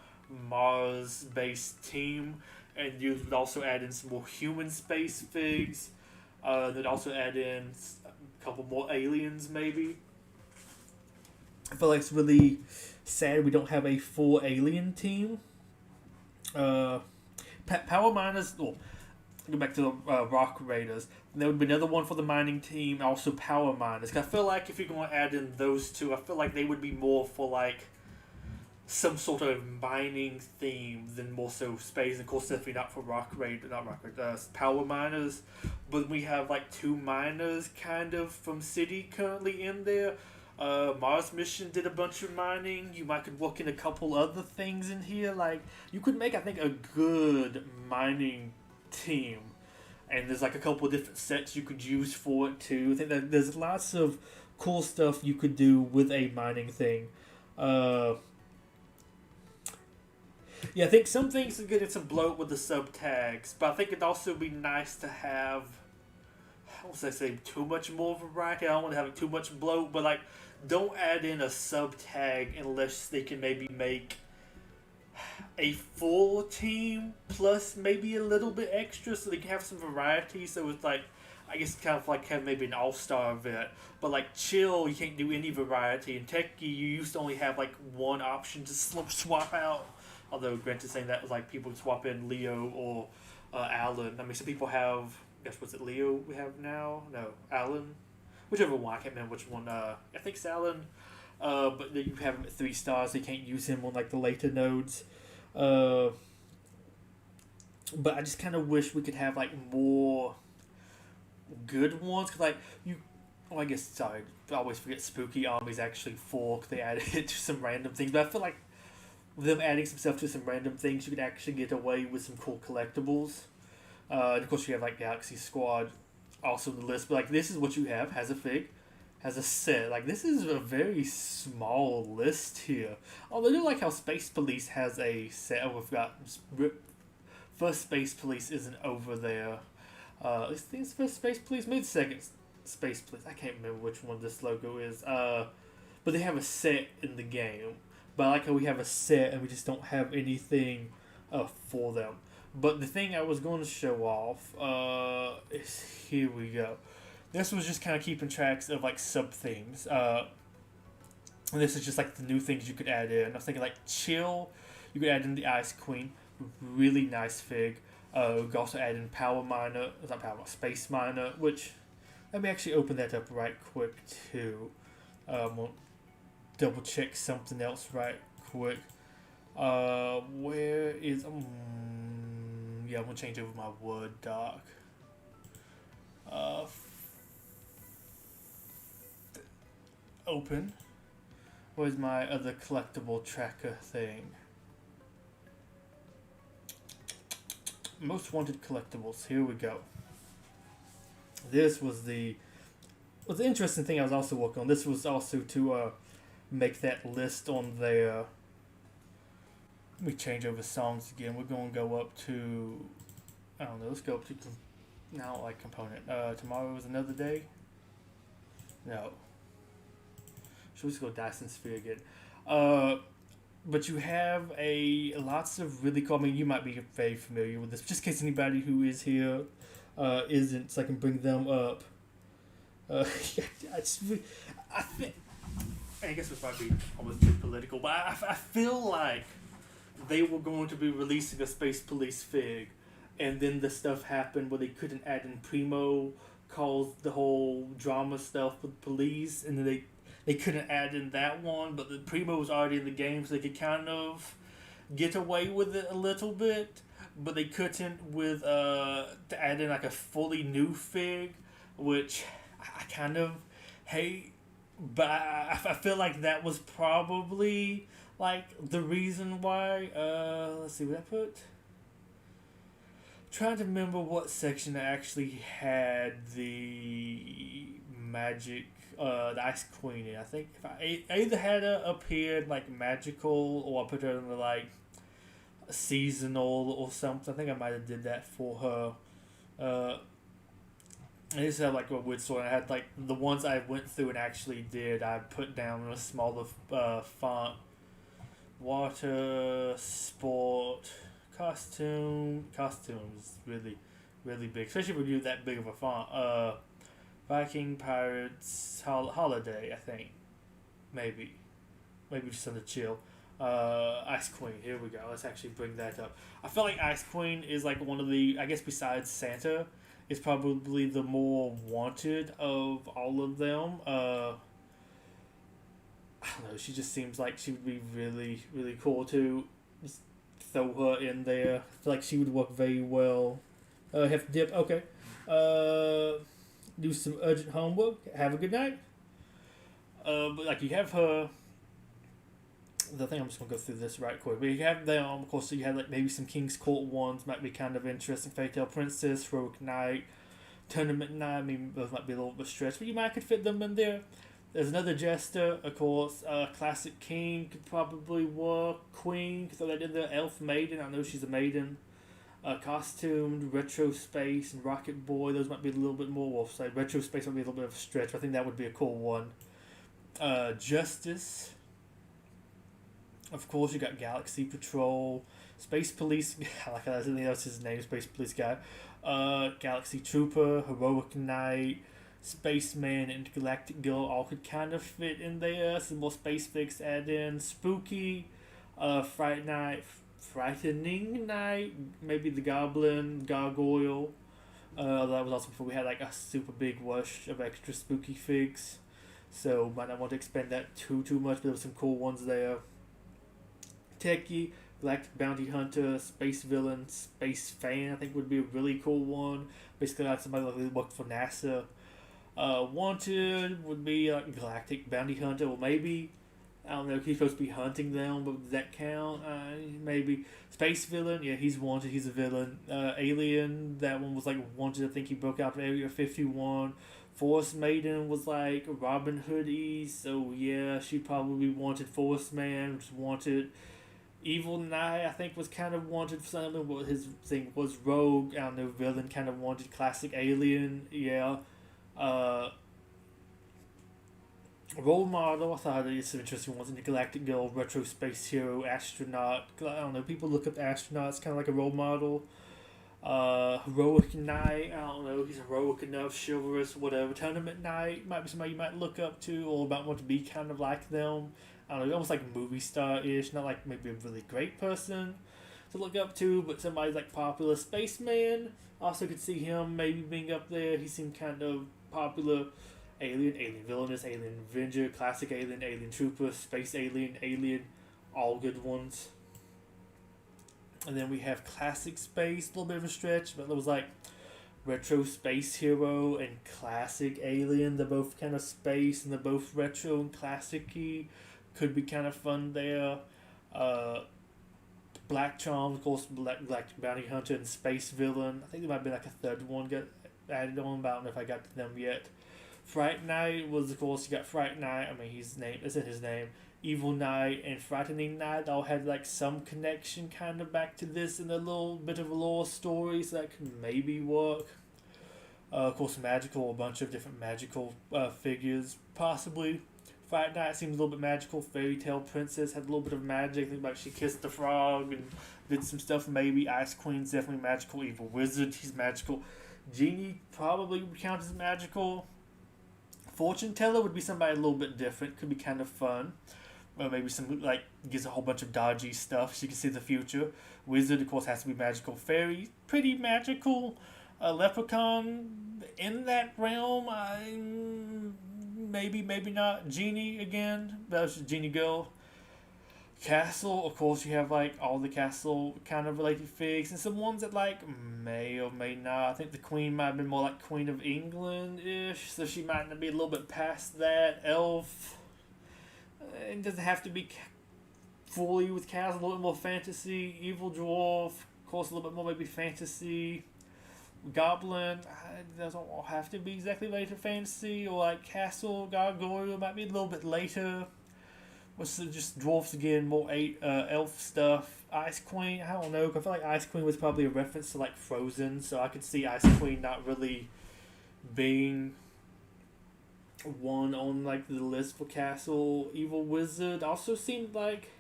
Mars-based team, and you would also add in some more human space figs, then also add in a couple more aliens maybe. I feel like it's really sad we don't have a full alien team. Power Miners, go back to the Rock Raiders. And there would be another one for the mining team, also Power Miners. I feel like if you're going to add in those two, I feel like they would be more for like some sort of mining theme than more so space. And of course, definitely not for Power Miners. But we have like two miners kind of from City currently in there. Mars Mission did a bunch of mining. You might could work in a couple other things in here. Like you could make, I think, a good mining team, and there's like a couple of different sets you could use for it too. I think that there's lots of cool stuff you could do with a mining thing. Yeah, I think some things are good to bloat with the sub tags, but I think it'd also be nice to have, how was I say, too much more variety. I don't want to have too much bloat, but like don't add in a sub tag unless they can maybe make a full team plus maybe a little bit extra so they can have some variety. So it's like, I guess kind of like have maybe an all-star event, but like Chill, you can't do any variety. And Techie, you used to only have like one option to swap out. Although granted, saying that was like people swap in Leo or Alan. I mean, some people have, I guess, was it Leo we have now? No, Alan, whichever one. I can't remember which one. I think it's Alan. But you have him at 3 stars, so you can't use him on like the later nodes. But I just kind of wish we could have like more good ones. Cause like I guess sorry, I always forget Spooky Army's actually 4. Cause they added it to some random things. But I feel like with them adding some stuff to some random things, you could actually get away with some cool collectibles. And of course, you have like Galaxy Squad also on the list. But like this is what you have: has a fig, has a set. Like this is a very small list here. Although I do like how Space Police has a set. Oh, we've got first Space Police isn't over there. I think it's first Space Police, maybe the second Space Police. I can't remember which one this logo is. But they have a set in the game. But I like how we have a set and we just don't have anything for them. But the thing I was going to show off is here we go. This was just kind of keeping tracks of like sub themes. And this is just like the new things you could add in. I was thinking like chill. You could add in the Ice Queen, really nice fig. We could also add in Power Miner, not Power, Space Miner, which let me actually open that up right quick too. We'll double check something else right quick. Where is yeah, I'm gonna change over my Word doc. Open. Where's my other collectible tracker thing? Most wanted collectibles. Here we go. This was the interesting thing I was also working on. This was also to make that list on there. Let me change over songs again. We're going to go up to, I don't know, let's go up to, no, I don't like component. Tomorrow is another day? No. Should we just go Dyson Sphere again? But you have lots of really cool, I mean, you might be very familiar with this, just in case anybody who is here isn't, so I can bring them up. I guess it's probably almost too political, but I feel like they were going to be releasing a Space Police fig, and then the stuff happened where they couldn't add in Primo, caused the whole drama stuff with police, and then they couldn't add in that one, but the Primo was already in the game, so they could kind of get away with it a little bit, but they couldn't with to add in like a fully new fig, which I kind of hate, but I feel like that was probably like the reason why. Let's see what I put. Trying to remember what section I actually had the magic, the Ice Queen in. I think if I either had her up here like magical, or I put her in like seasonal or something. I think I might have did that for her. I used to have like a wood sword. I had like the ones I went through and actually did. I put down in a smaller font. Water, sport, costumes really, really big, especially when you do that big of a font. Viking, pirates, holiday. I think, maybe just under chill. Ice Queen. Here we go. Let's actually bring that up. I feel like Ice Queen is like one of the, I guess besides Santa, is probably the more wanted of all of them. I don't know, she just seems like she would be really, really cool to just throw her in there. I feel like she would work very well. Have to dip, okay. Do some urgent homework, have a good night. But like you have her, the thing, I'm just going to go through this right quick. But you have them, of course, so you have like maybe some King's Court ones, might be kind of interesting. Fairy Tale Princess, Heroic Knight, Tournament Night, I mean, those might be a little bit stretched, but you might could fit them in there. There's another Jester, of course. Classic King could probably work. Queen, throw that in there. Elf Maiden, I know she's a maiden. Costumed, Retro Space, and Rocket Boy, those might be a little bit more. Well, say Retro Space might be a little bit of a stretch, but I think that would be a cool one. Justice. Of course, you got Galaxy Patrol, Space Police. I like how that's his name, Space Police guy. Galaxy Trooper, Heroic Knight, Spaceman, and Galactic Girl all could kind of fit in there. Some more space figs add in. Spooky, Frightening Night, maybe the Goblin, Gargoyle. That was also before we had like a super big rush of extra spooky figs, so might not want to expand that too much. But there were some cool ones there. Techie, Galactic Bounty Hunter, Space Villain, Space Fan, I think would be a really cool one. Basically, like somebody like who worked for NASA. Wanted would be like Galactic Bounty Hunter, or maybe, I don't know, he's supposed to be hunting them, but does that count? Maybe. Space Villain, yeah, he's wanted, he's a villain. Alien, that one was like wanted, I think he broke out from Area 51. Force Maiden was like Robin Hood-y, so yeah, she probably wanted. Force Man, which wanted. Evil Knight, I think, was kind of wanted for something, but his thing was Rogue, I don't know, villain kind of wanted. Classic Alien, yeah. Role Model, I thought it's some interesting ones. In the Galactic Girl, Retro Space Hero, Astronaut. I don't know, people look up astronauts kind of like a role model. Heroic Knight, I don't know, he's heroic enough, chivalrous, whatever. Tournament Knight might be somebody you might look up to or about want to be kind of like them. I don't know, almost like a movie star ish, not like maybe a really great person to look up to, but somebody's like popular. Spaceman, also could see him maybe being up there. He seemed kind of popular. Alien Villainous, Alien Avenger, Classic Alien, Alien Trooper, Space Alien, all good ones. And then we have Classic Space, a little bit of a stretch, but it was like Retro Space Hero and Classic Alien. They're both kind of space and they're both retro and classic-y. Could be kind of fun there. Black Charm, of course, Black Bounty Hunter and Space Villain. I think there might be like a third one get added on, but I don't know if I got to them yet. Fright Knight was, of course, you got Fright Knight. I mean, it's in his name. Evil Knight and Frightening Knight all had like some connection kind of back to this in a little bit of a lore story, so that could maybe work. Of course, magical, a bunch of different magical figures, possibly. Fright Knight seems a little bit magical. Fairy Tale Princess had a little bit of magic. Think about she kissed the frog and did some stuff. Maybe Ice Queen's definitely magical. Evil Wizard, he's magical. Genie probably would count as magical. Fortune Teller would be somebody a little bit different. Could be kind of fun. Or maybe some like gives a whole bunch of dodgy stuff. She can see the future. Wizard, of course, has to be magical. Fairy, pretty magical. Leprechaun, in that realm. Maybe not. Genie again. That's just Genie Girl. Castle, of course, you have like all the castle kind of related figs and some ones that like may or may not. I think the Queen might have been more like Queen of England ish, so she might not be a little bit past that. Elf, it doesn't have to be fully with castle, a little bit more fantasy. Evil Dwarf, of course, a little bit more maybe fantasy. Goblin, it doesn't have to be exactly later fantasy, or like Castle, Gargoyle might be a little bit later. What's just dwarfs again, more elf stuff. Ice Queen, I don't know, I feel like Ice Queen was probably a reference to like Frozen, so I could see Ice Queen not really being one on like the list for Castle. Evil Wizard also seemed like,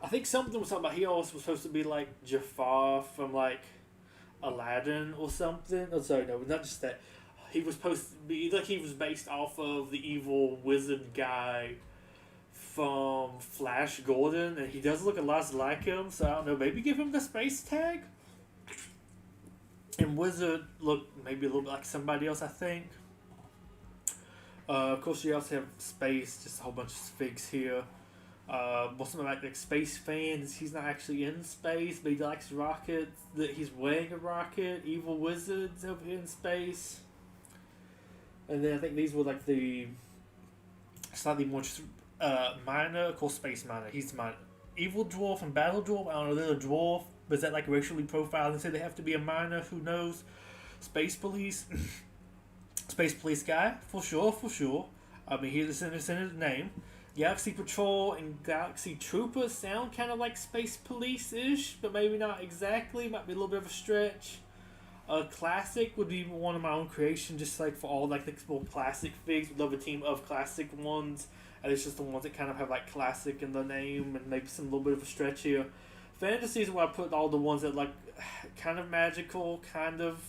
I think something was talking about he also was supposed to be like Jafar from like Aladdin or something. Oh, sorry, no, not just that. He was supposed to be like he was based off of the evil wizard guy from Flash Gordon, and he does look a lot like him, so I don't know, maybe give him the space tag? And Wizard look maybe a little bit like somebody else, I think. Of course, you also have space, just a whole bunch of figs here. Something like Space Fans, he's not actually in space, but he likes rockets, that he's wearing a rocket. Evil Wizards over here in space. And then I think these were like the slightly more minor, of course, Space Miner. He's minor. Evil Dwarf and Battle Dwarf. I don't know. They're a dwarf, but is that like racially profiled and say they have to be a minor? Who knows? Space Police, Space Police guy for sure. I mean, here's in his name. Galaxy Patrol and Galaxy Troopers sound kind of like Space Police-ish, but maybe not exactly. Might be a little bit of a stretch. Classic would be one of my own creation, just like for all like the more classic figs. Would love a team of classic ones. And it's just the ones that kind of have like classic in the name and maybe some little bit of a stretch here. Fantasy is where I put all the ones that like kind of magical, kind of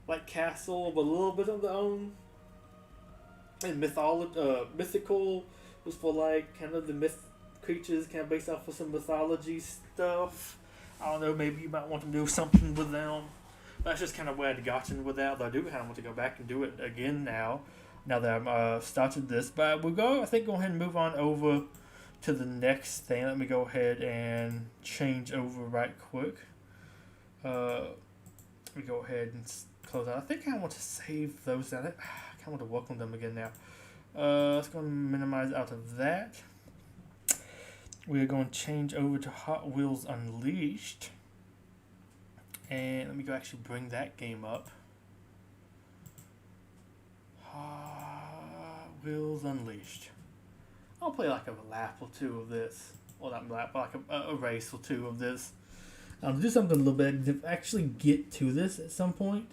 like castle, but a little bit of their own. And mythical was for like kind of the myth creatures, kind of based off of some mythology stuff. I don't know, maybe you might want to do something with them. That's just kind of where I'd gotten with that. Though I do kind of want to go back and do it again now that I've started this. But we'll go ahead and move on over to the next thing. Let me go ahead and change over right quick. Let me go ahead and close out. I think I want to save those down. I kind of want to work on them again now. Let's go and minimize out of that. We're going to change over to Hot Wheels Unleashed. And let me go actually bring that game up. Hot Wheels Unleashed. I'll play like a lap or two of this. Well, not a lap, but like a race or two of this. I'll do something a little bit to actually get to this at some point.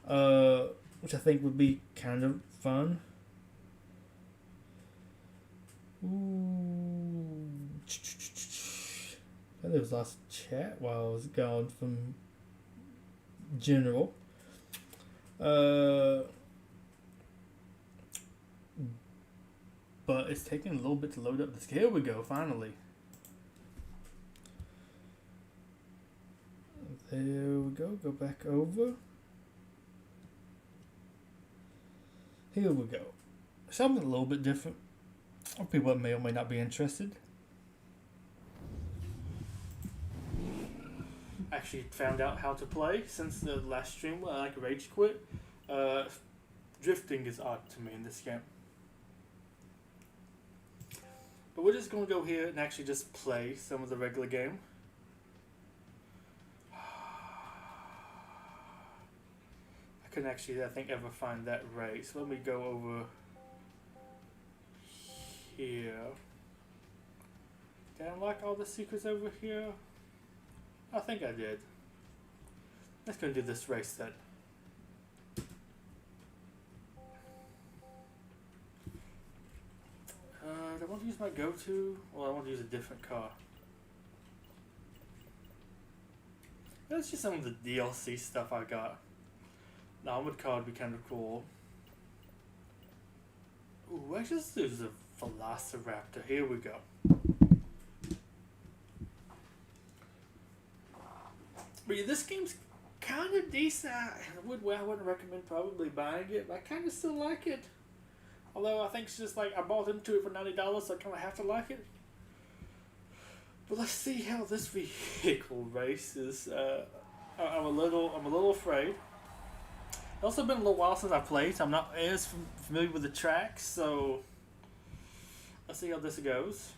Which I think would be kind of fun. Ooh. There was lots of chat while I was gone from general. Uh, but it's taking a little bit to load up this. Here we go, finally. There we go. Go back over. Here we go. Something a little bit different. Or people that may or may not be interested. Actually found out how to play since the last stream. I like rage quit. Drifting is odd to me in this game. But we're just going to go here and actually just play some of the regular game. I couldn't actually, I think, ever find that race. Let me go over here. Did I unlock all the secrets over here? I think I did. Let's go do this race then. Do I want to use my go-to? Well, I want to use a different car. Let's use some of the DLC stuff I got. The armored car would be kind of cool. Ooh, actually, let's use a Velociraptor. Here we go. But yeah, this game's kind of decent. I wouldn't recommend probably buying it, but I kind of still like it. Although I think it's just like I bought into it for $90, so I kind of have to like it. But let's see how this vehicle races. I'm a little afraid. It's also been a little while since I played, so I'm not as familiar with the tracks. So let's see how this goes.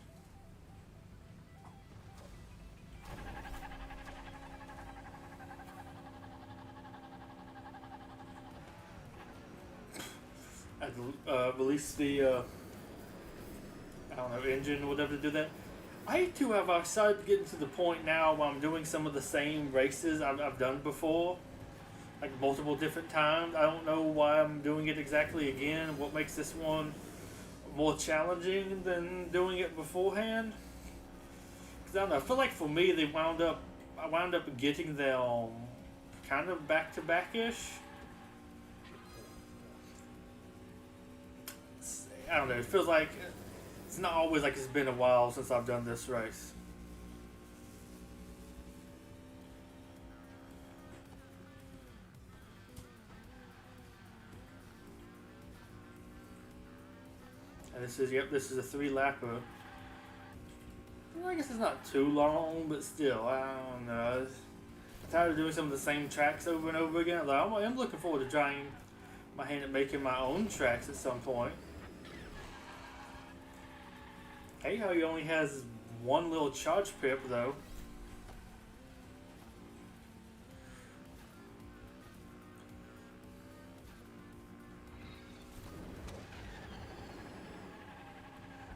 Release the I don't know, engine or whatever to do that. I too have started getting to the point now where I'm doing some of the same races I've done before, like multiple different times. I don't know why I'm doing it exactly again. What makes this one more challenging than doing it beforehand? Because I don't know. I feel like for me, I wound up getting them kind of back to back-ish. I don't know, it feels like it's not always like it's been a while since I've done this race. And this is a 3-lapper. Well, I guess it's not too long, but still, I don't know. I'm tired of doing some of the same tracks over and over again. Although I'm looking forward to trying my hand at making my own tracks at some point. Hey, how he only has one little charge pip though.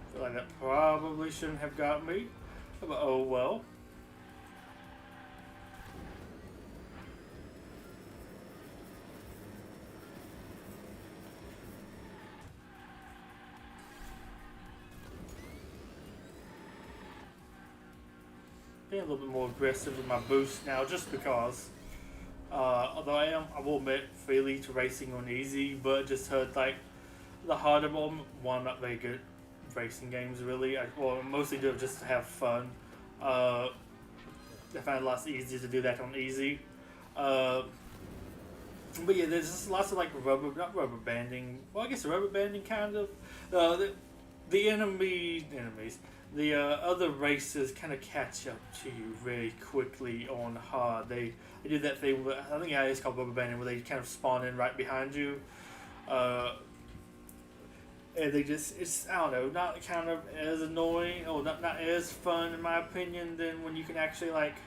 I feel like that probably shouldn't have got me, but oh well. Being a little bit more aggressive with my boost now, just because. Although I will admit, freely to racing on easy, but just heard like the harder one. I'm not very good at racing games really. I mostly do it just to have fun. I find it lots easier to do that on easy. But yeah, there's just lots of like not rubber banding. Well, I guess rubber banding kind of. The enemies. The other races kind of catch up to you very quickly on hard. They do that thing, I think it's called rubber banding, where they kind of spawn in right behind you. And they just, it's, I don't know, not kind of as annoying, or not as fun in my opinion, than when you can actually like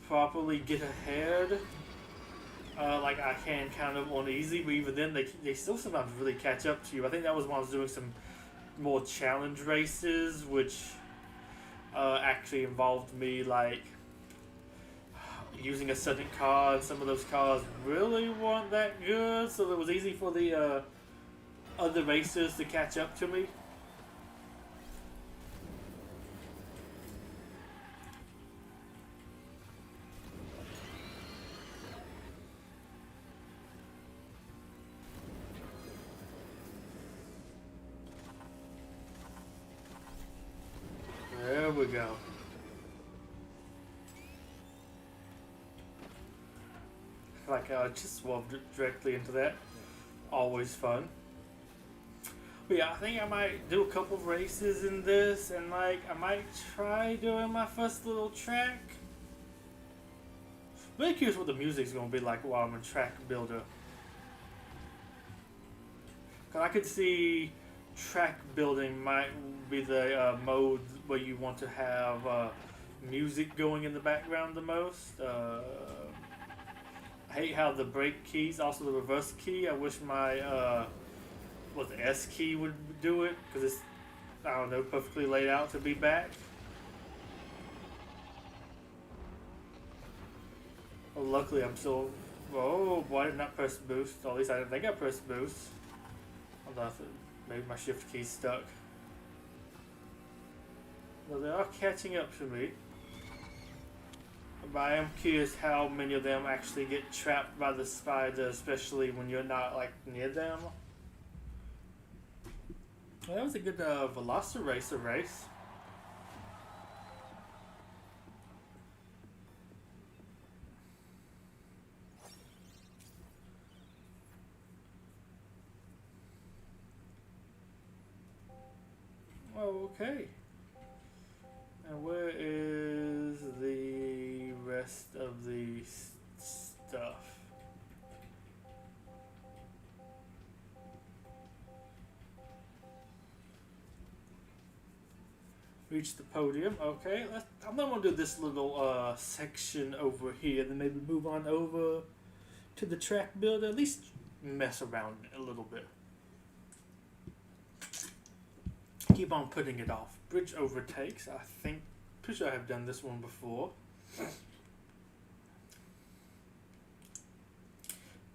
properly get ahead. Like I can kind of on easy, but even then they still sometimes really catch up to you. I think that was when I was doing some more challenge races, which actually involved me like using a certain car, and some of those cars really weren't that good, so it was easy for the other racers to catch up to me. go. Like just swapped directly into that. Always fun. But yeah, I think I might do a couple races in this, and like I might try doing my first little track. Really curious what the music's gonna be like while I'm in Track Builder. Cause I could see track building might be the mode where you want to have music going in the background the most. I hate how the brake keys, also the reverse key. I wish my the S key would do it, because it's, I don't know, perfectly laid out to be back. Well, luckily I'm still. Oh boy, I did not press boost. Or at least I didn't think I pressed boost. Maybe my shift key's stuck. Well, they are catching up to me. But I am curious how many of them actually get trapped by the spider, especially when you're not like near them. Well, that was a good Velociracer race. Okay. And where is the rest of the stuff? Reach the podium. Okay, I'm gonna do this little section over here, then maybe move on over to the track builder. At least mess around a little bit. Keep on putting it off. Bridge overtakes. I think, pretty sure I have done this one before.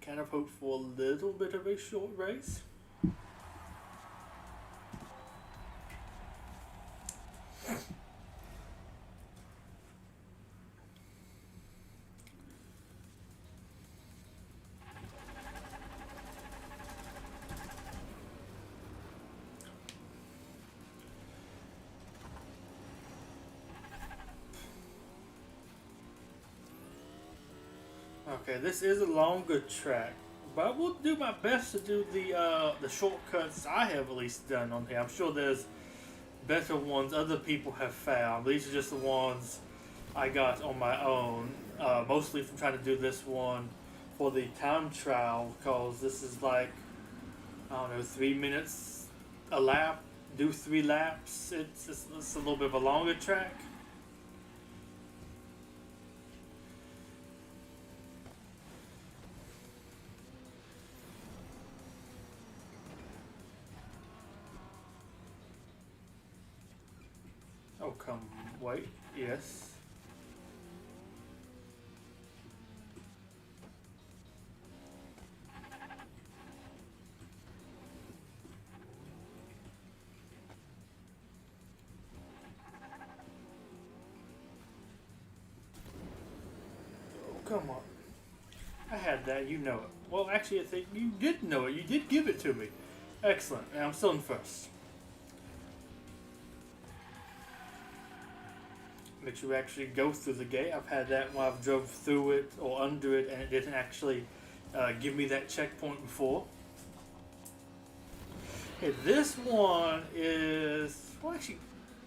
Kind of hope for a little bit of a short race. Okay, this is a longer track, but I will do my best to do the shortcuts I have at least done on here. I'm sure there's better ones other people have found. These are just the ones I got on my own, mostly from trying to do this one for the time trial, because this is like, I don't know, 3 minutes a lap, do 3 laps. It's a little bit of a longer track. Oh, come, wait, yes. Oh, come on. I had that, you know it. Well, actually, I think you did know it. You did give it to me. Excellent, and I'm still in first. Makes you actually go through the gate. I've had that when I've drove through it or under it and it didn't actually give me that checkpoint before. Okay, this one is, well, actually,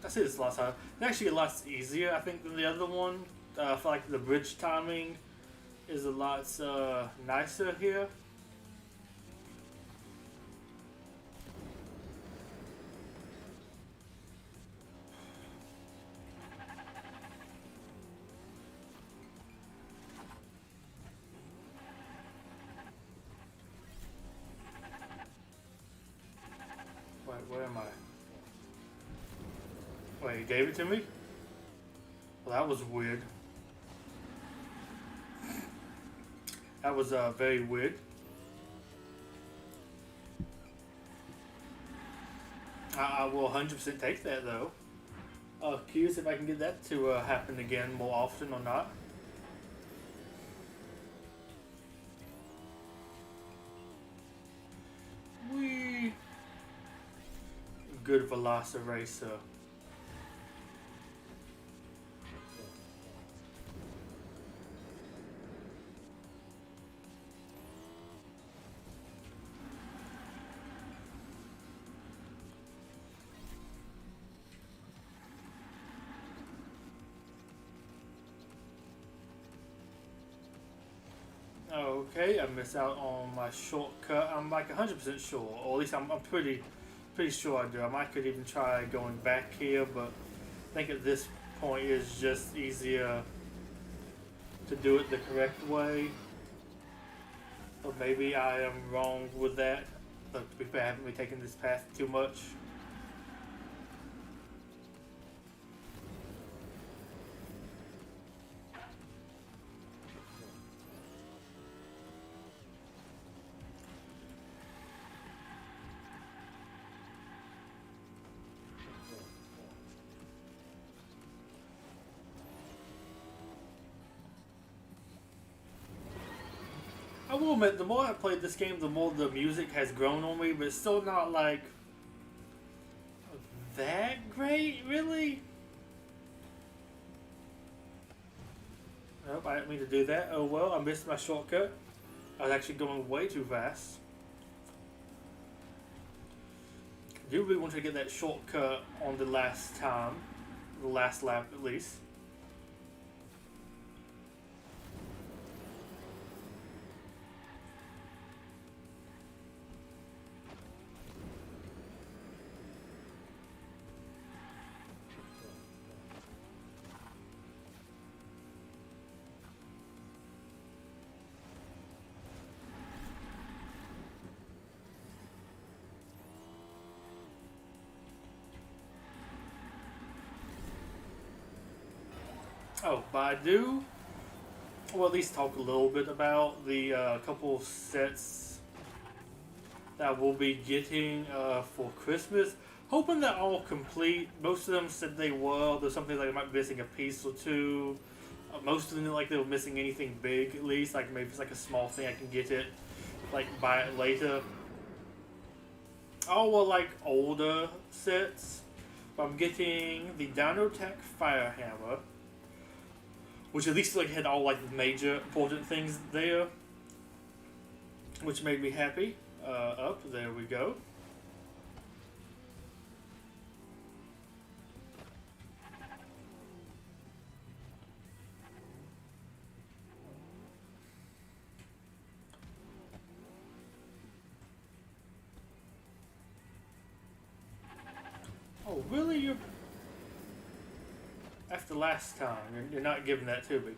I say this last time, it's actually a lot easier, I think, than the other one. I feel like the bridge timing is a lot nicer here. Where am I? Wait, he gave it to me? Well, that was weird. That was very weird. I will 100% take that though. Curious if I can get that to happen again more often or not. Good Velociracer. Okay, I missed out on my shortcut. I'm like 100% sure, or at least I'm pretty sure I do. I might could even try going back here, but I think at this point it's just easier to do it the correct way. Or maybe I am wrong with that. But to be fair, I haven't been taking this path too much. I will admit, the more I played this game, the more the music has grown on me, but it's still not like that great, really. Nope, I didn't mean to do that. Oh well, I missed my shortcut. I was actually going way too fast. I do really want to get that shortcut on the last time, the last lap at least. Oh, but I do, well, at least talk a little bit about the couple sets that I will be getting for Christmas. Hoping they're all complete. Most of them said they were. There's something like they might be missing a piece or two. Most of them look like they were missing anything big, at least. Like maybe it's like a small thing I can get it, like buy it later. All were like older sets. But I'm getting the Dynotech Fire Hammer, which at least like had all like the major important things there, which made me happy. Up there we go. Oh really? You're after last time. You're not giving that to me,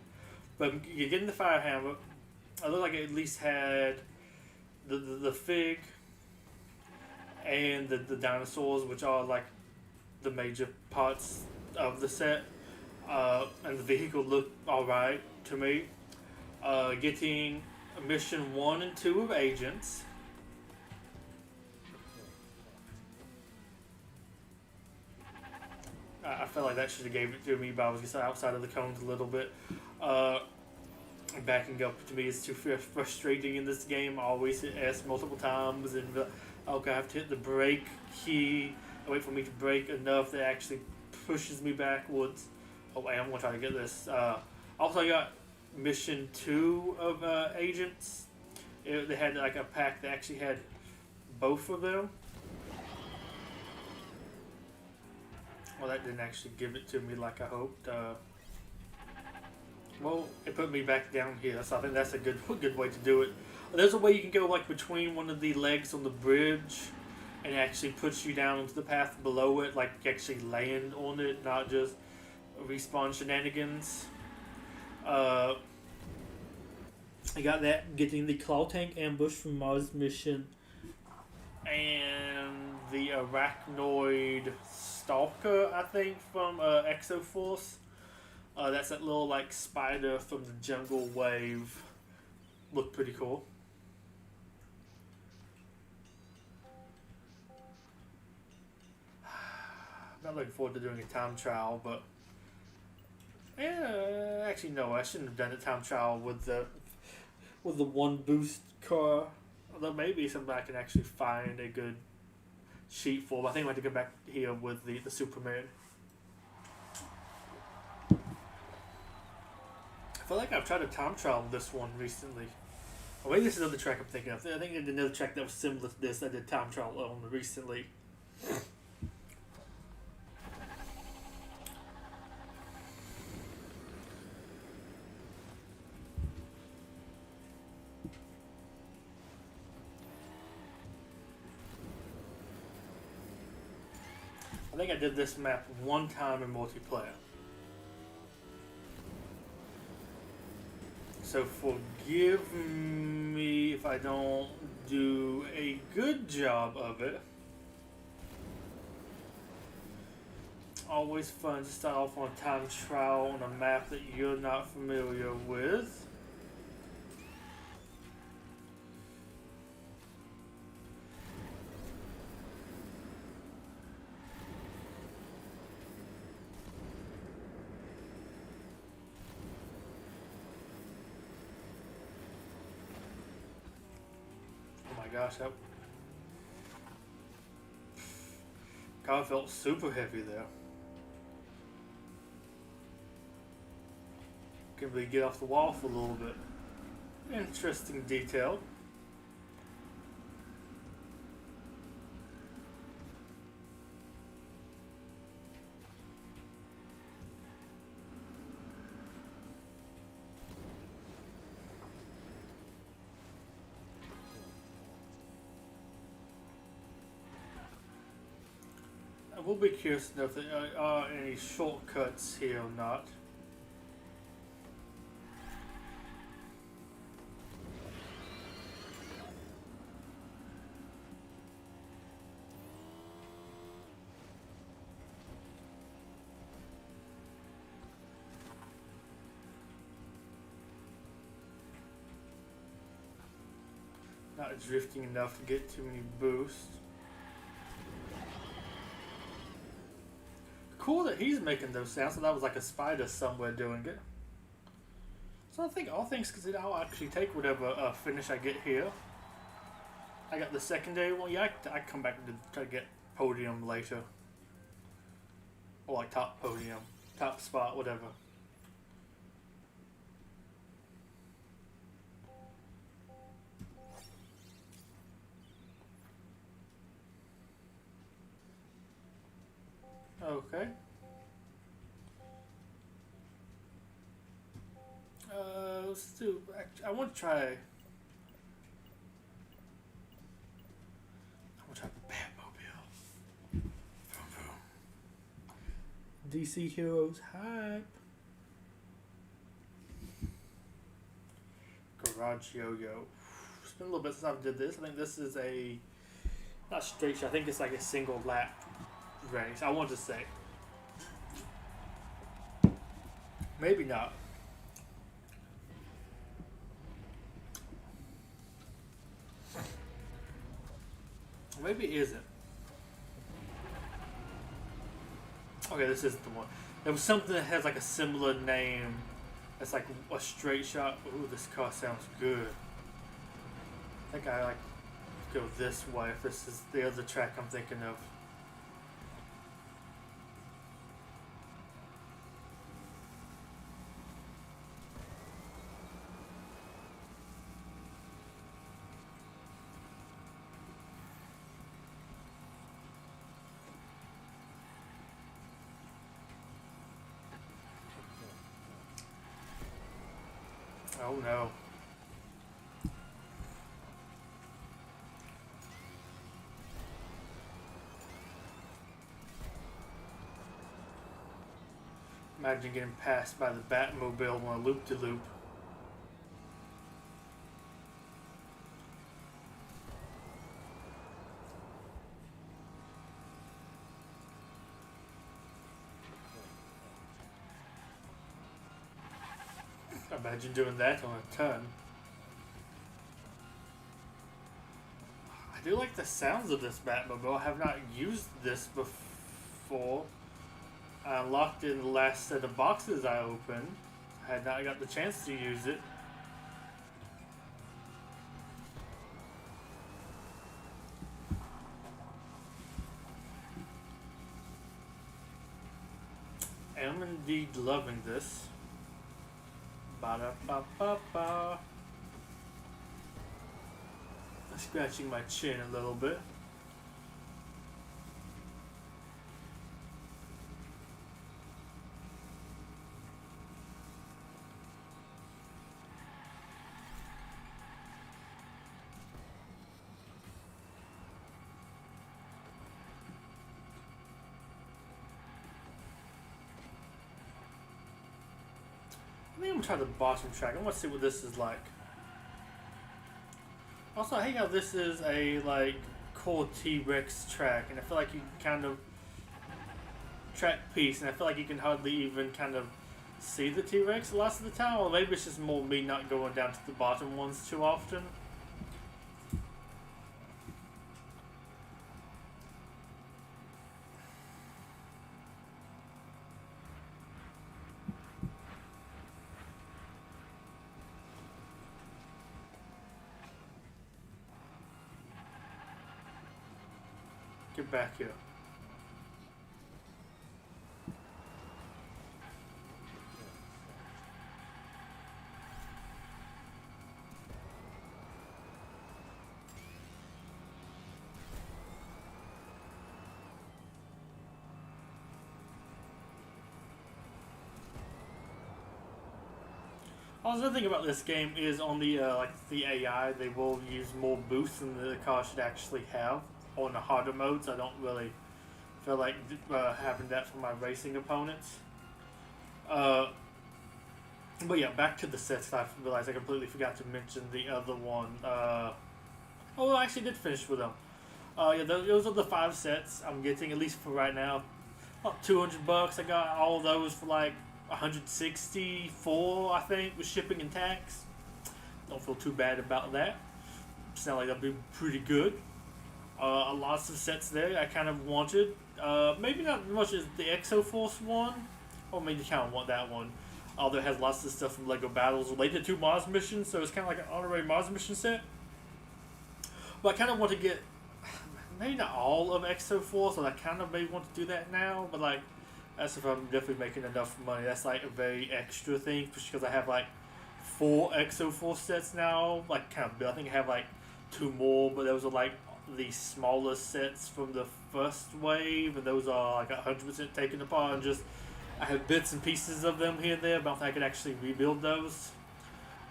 but you're getting the Fire Hammer. I look like it at least had the fig and the dinosaurs, which are like the major parts of the set. And the vehicle looked alright to me. Getting mission 1 and 2 of Agents. I felt like that should have gave it to me, but I was just outside of the cones a little bit. Backing up to me is too frustrating in this game. I always hit S multiple times, and okay, I have to hit the brake key and wait for me to brake enough that actually pushes me backwards. Oh wait, I'm gonna try to get this. Also, I got mission 2 of Agents. They had like a pack that actually had both of them. Well, that didn't actually give it to me like I hoped. Well, it put me back down here, so I think that's a good way to do it. There's a way you can go like between one of the legs on the bridge, and it actually puts you down into the path below it, like you actually land on it, not just respawn shenanigans. I got that, getting the Claw Tank ambush from Mars mission, and the Arachnoid Stalker, I think, from Exoforce. That's that little like spider from the Jungle Wave. Looked pretty cool. I'm not looking forward to doing a time trial, but yeah, actually no, I shouldn't have done a time trial with the one boost car. Although maybe somebody can actually find a good sheet for. But I think I have to go back here with the Superman. I feel like I've tried a time trial this one recently. Or maybe this is another track I'm thinking of. I think I did another track that was similar to this. I did time trial on recently. I think I did this map one time in multiplayer. So forgive me if I don't do a good job of it. Always fun to start off on a time trial on a map that you're not familiar with. Oh my gosh, that car felt super heavy there. Can really get off the wall for a little bit. Interesting detail. I will be curious to know if there are any shortcuts here or not. Not drifting enough to get too many boosts. Cool that he's making those sounds, so that was like a spider somewhere doing it. So I think all things considered, I'll actually take whatever finish I get here. I got the secondary one. Yeah, I come back to try to get podium later. Or like top podium, top spot, whatever. Okay. Let's do. I want to try. I want to try the Batmobile. Boom, boom. DC Heroes hype. Garage Yo-Yo. It's been a little bit since I did this. I think this is a not straight shot. I think it's like a single lap race. I want to say. Maybe not. Maybe it isn't. Okay, this isn't the one. There was something that has like a similar name. It's like a straight shot. Ooh, this car sounds good. I think I like go this way if this is the other track I'm thinking of. Oh no. Imagine getting passed by the Batmobile on a loop-de-loop. Imagine doing that on a turn. I do like the sounds of this Batmobile. I have not used this before. I unlocked it in the last set of boxes I opened. I had not got the chance to use it. I am indeed loving this. Ba-da-ba-ba-ba. Scratching my chin a little bit. think I'm gonna try the bottom track. I want to see what this is like. Also, I hate how this is a like cool T-Rex track, and I feel like you can kind of track piece, and I feel like you can hardly even kind of see the T-Rex lots of the time, or maybe it's just more me not going down to the bottom ones too often. Get back here. Also, the other thing about this game is on the like the AI, they will use more boost than the car should actually have on the harder modes. I don't really feel like having that for my racing opponents. But yeah, back to the sets. I realized I completely forgot to mention the other one. I actually did finish with them. Yeah, those are the 5 sets I'm getting, at least for right now. About $200. I got all those for like 164, I think, with shipping and tax. Don't feel too bad about that. Sound like that'll be pretty good. Lots of sets there I kind of wanted. Maybe not as much as the Exoforce one, or maybe you kind of want that one. Although it has lots of stuff from LEGO Battles related to Mars missions, so it's kind of like an honorary Mars mission set. But I kind of want to get maybe not all of Exoforce, so I kind of maybe want to do that now. But like, that's if I'm definitely making enough money. That's like a very extra thing, because I have like 4 Exoforce sets now. Like kind of, I think I have like 2 more, but those are like the smaller sets from the first wave, and those are like 100% taken apart, and just I have bits and pieces of them here and there, but I don't think I could actually rebuild those.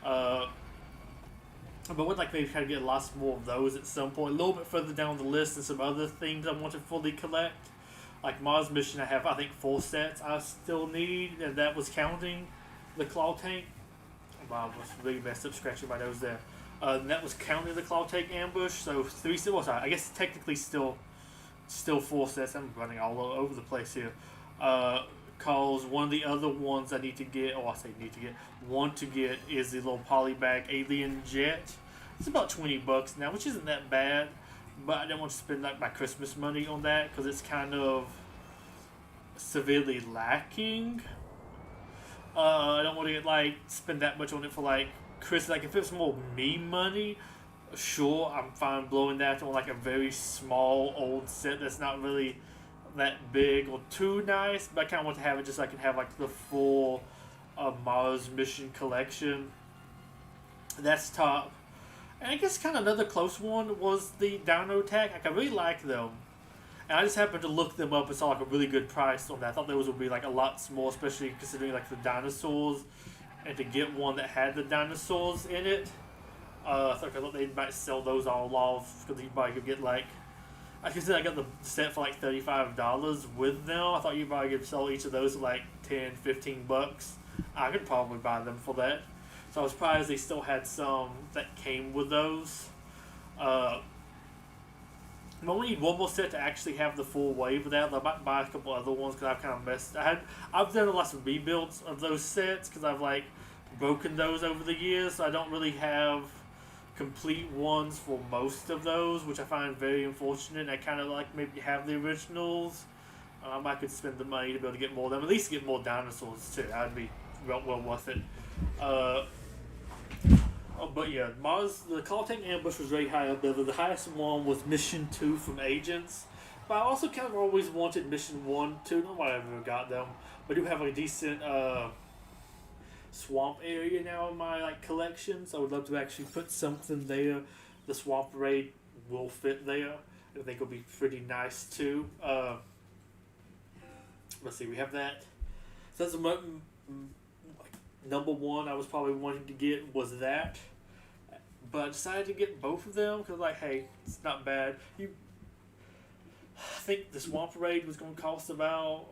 But would like maybe try to get lots more of those at some point, a little bit further down the list, and some other things I want to fully collect. Like Mars Mission, I have I think 4 sets I still need, and that was counting the Claw Tank. Wow, I was really messed up scratching my nose there. And that was counting the Claw Tank ambush, so 3 sets. Well, sorry, I guess technically still 4 sets. I'm running all over the place here. Cause one of the other ones I need to get, or I say need to get, want to get is the little polybag alien jet. It's about $20 now, which isn't that bad, but I didn't want to spend like my Christmas money on that because it's kind of severely lacking. I don't want to get like spend that much on it for like Christmas. Like if it's more me money, sure, I'm fine blowing that on like a very small old set that's not really that big or too nice, but I kind of want to have it just so I can have like the full Mars mission collection. That's top. And I guess kind of another close one was the Dino Attack. Like I really like them, and I just happened to look them up and saw like a really good price on that. I thought those would be like a lot small, especially considering like the dinosaurs, and to get one that had the dinosaurs in it. I thought they might sell those all off because you probably could get like. I consider I got the set for like $35 with them. I thought you probably could sell each of those for like $10-15. I could probably buy them for that. So I was surprised they still had some that came with those. I only need one more set to actually have the full wave of that. I might buy a couple other ones because I've kind of messed. I've done lots of rebuilds of those sets because I've like broken those over the years. So I don't really have complete ones for most of those, which I find very unfortunate. I kind of like maybe have the originals. I could spend the money to be able to get more of them, at least get more dinosaurs too. That'd be well worth it. But yeah, Mars, the Claw Tank ambush was very high up there. The highest one was Mission 2 from Agents. But I also kind of always wanted Mission 1, 2. Not why I ever got them. But I do have a decent swamp area now in my like collection, so I would love to actually put something there. The swamp raid will fit there. I think it'll be pretty nice too. Let's see, we have that. So that's number 1 I was probably wanting to get was that, but I decided to get both of them because like, hey, it's not bad. I think the swamp raid was going to cost about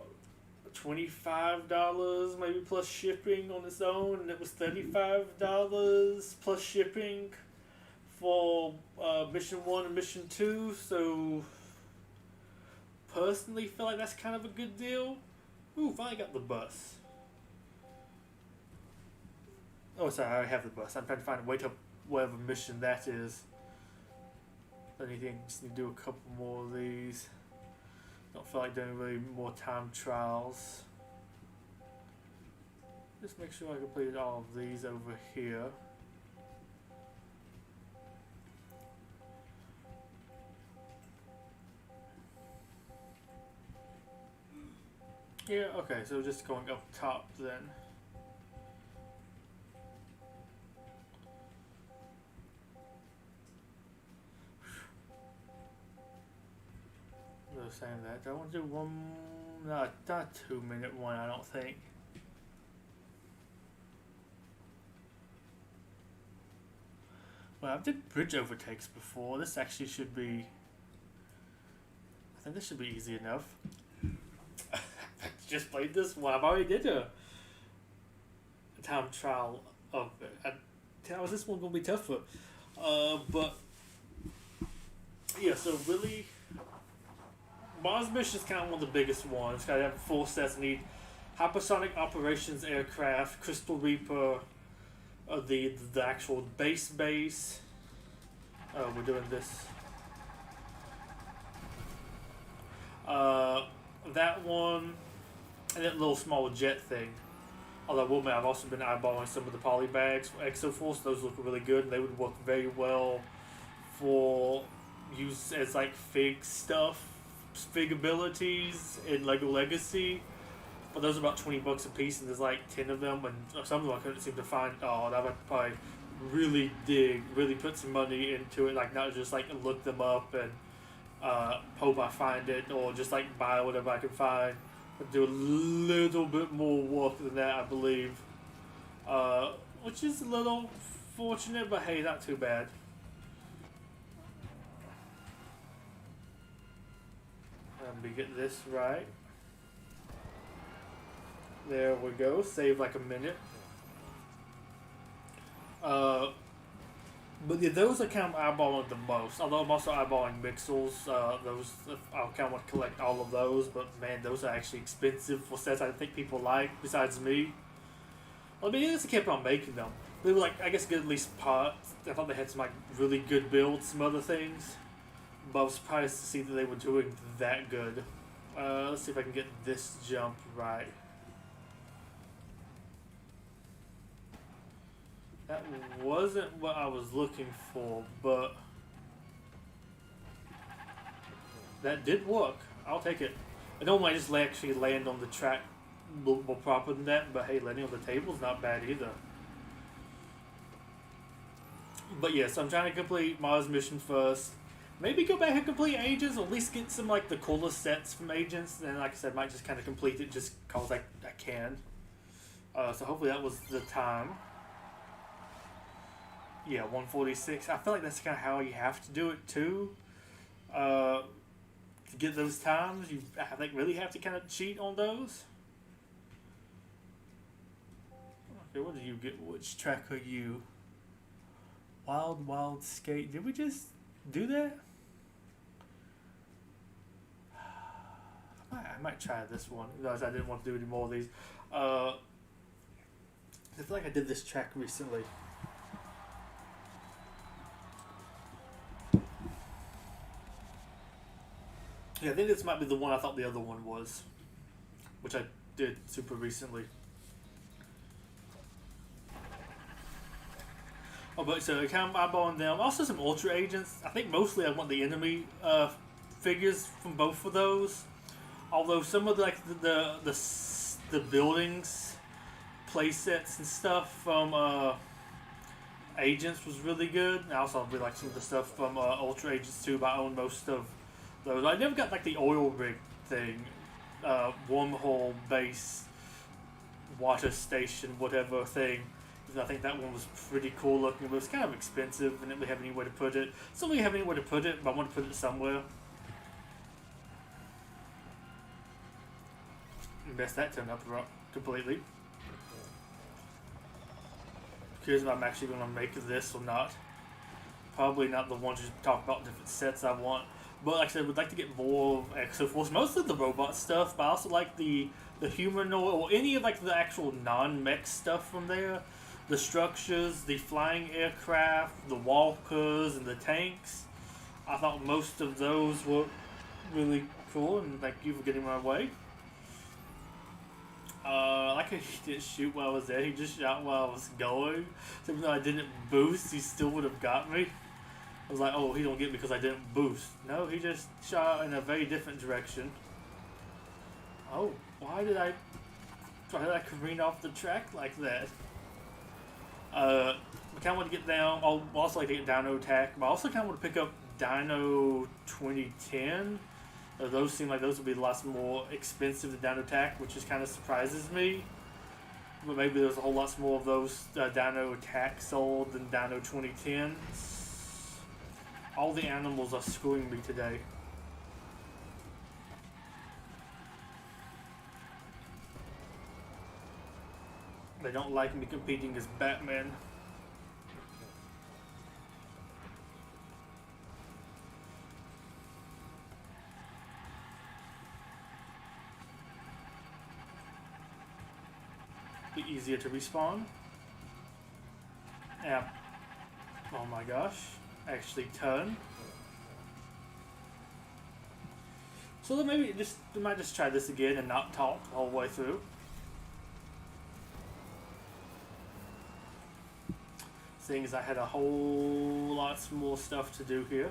$25 maybe plus shipping on its own, and it was $35 plus shipping for mission 1 and mission 2. So personally feel like that's kind of a good deal. Ooh, finally got the bus. Oh, sorry, I have the bus. I'm trying to find a way to whatever mission that is. Anything, just need to do a couple more of these. Don't feel like doing really more time trials. Just make sure I completed all of these over here. Yeah, okay, so just going up top then. Saying that. I want to do one, not a 2-minute one, I don't think. Well, I've did bridge overtakes before. This actually should be, I think this should be easy enough. I just played this one. I've already did a time trial of it. How is this one going to be tougher? But yeah, so really, Mars mission is kind of one of the biggest ones. It's got to have 4 sets. Need hypersonic operations aircraft, Crystal Reaper, the actual base. We're doing this. That one, and that little small jet thing. Although, I've also been eyeballing some of the poly bags for Exoforce. Those look really good, and they would work very well for use as like fig stuff. Fig abilities in Lego Legacy, but those are about $20 a piece, and there's like 10 of them, and some of them I couldn't seem to find. Oh, that would probably really put some money into it, like not just like look them up and hope I find it, or just like buy whatever I can find. But do a little bit more work than that, I believe, which is a little fortunate, but hey, not too bad. Let me get this right. There we go. Save like a minute. But yeah, those are kind of eyeballing the most. Although I'm also eyeballing Mixels. Those I kind of want to collect all of those. But man, those are actually expensive for sets I think people like besides me. Well, I mean, they just kept on making them. They were like, I guess, good at least parts. I thought they had some like really good builds, some other things. But I was surprised to see that they were doing that good. Let's see if I can get this jump right. That wasn't what I was looking for, but that did work. I'll take it. I don't want to just actually land on the track more proper than that, but hey, landing on the table is not bad either. But yes, I'm trying to complete Mars mission first. Maybe go back and complete Agents, or at least get some like the coolest sets from Agents. And like I said, might just kind of complete it just cause I can. So hopefully that was the time. Yeah, 146. I feel like that's kind of how you have to do it too. To get those times, I think really have to kind of cheat on those. Okay, what do you get? Which track are you? Wild Skate. Did we just do that? I might try this one. Realize I didn't want to do any more of these. I feel like I did this track recently. Yeah, I think this might be the one I thought the other one was, which I did super recently. Oh, but so I'm eyeballing them. Also some Ultra Agents. I think mostly I want the enemy figures from both of those. Although some of the buildings, playsets and stuff from Agents was really good. And I also really like some of the stuff from Ultra Agents too. But I own most of those. I never got like the oil rig thing, wormhole base, water station, whatever thing. I think that one was pretty cool looking, but it was kind of expensive and didn't really have anywhere to put it. Still really have anywhere to put it, but I want to put it somewhere. Messed that turned up completely. Curious if I'm actually going to make this or not. Probably not the ones you talk about different sets I want. But like I said, I would like to get more of Exoforce. Mostly the robot stuff, but I also like the humanoid or any of like the actual non-mech stuff from there. The structures, the flying aircraft, the walkers, and the tanks. I thought most of those were really cool, and thank you for getting my way. Like he didn't shoot while I was there, he just shot while I was going. So even though I didn't boost, he still would have got me. I was like, oh, he don't get me because I didn't boost. No, he just shot in a very different direction. Oh, why did I careen off the track like that? I kind of want to get down. I'll also like to get Dino Attack, but I also kind of want to pick up Dino 2010. Those seem like those would be lots more expensive than Dino Attack, which just kind of surprises me. But maybe there's a whole lot more of those Dino Attack sold than Dino 2010s. All the animals are screwing me today. They don't like me competing as Batman. Be easier to respawn. Yeah. Oh my gosh. Actually turn. So then maybe we might just try this again and not talk the whole way through. Seeing as I had a whole lot more stuff to do here.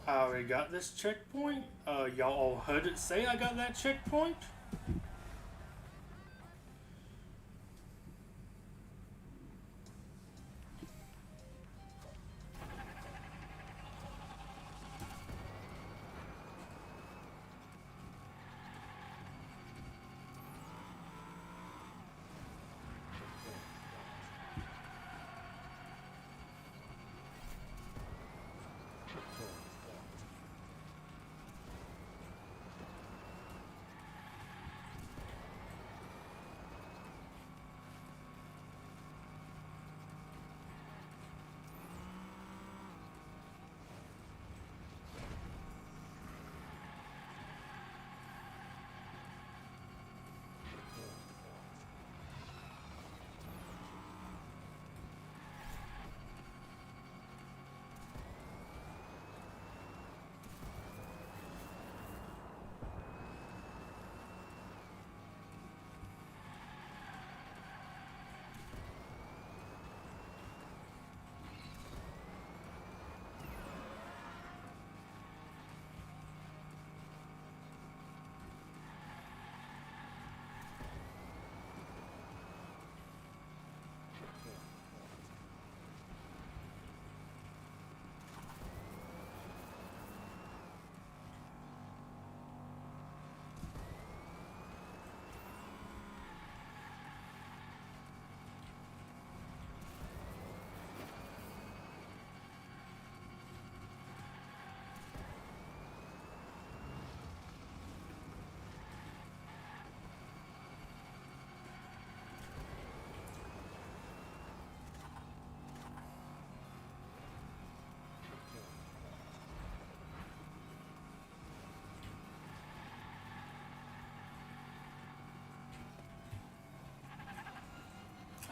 I already got this checkpoint. Y'all all heard it say I got that checkpoint?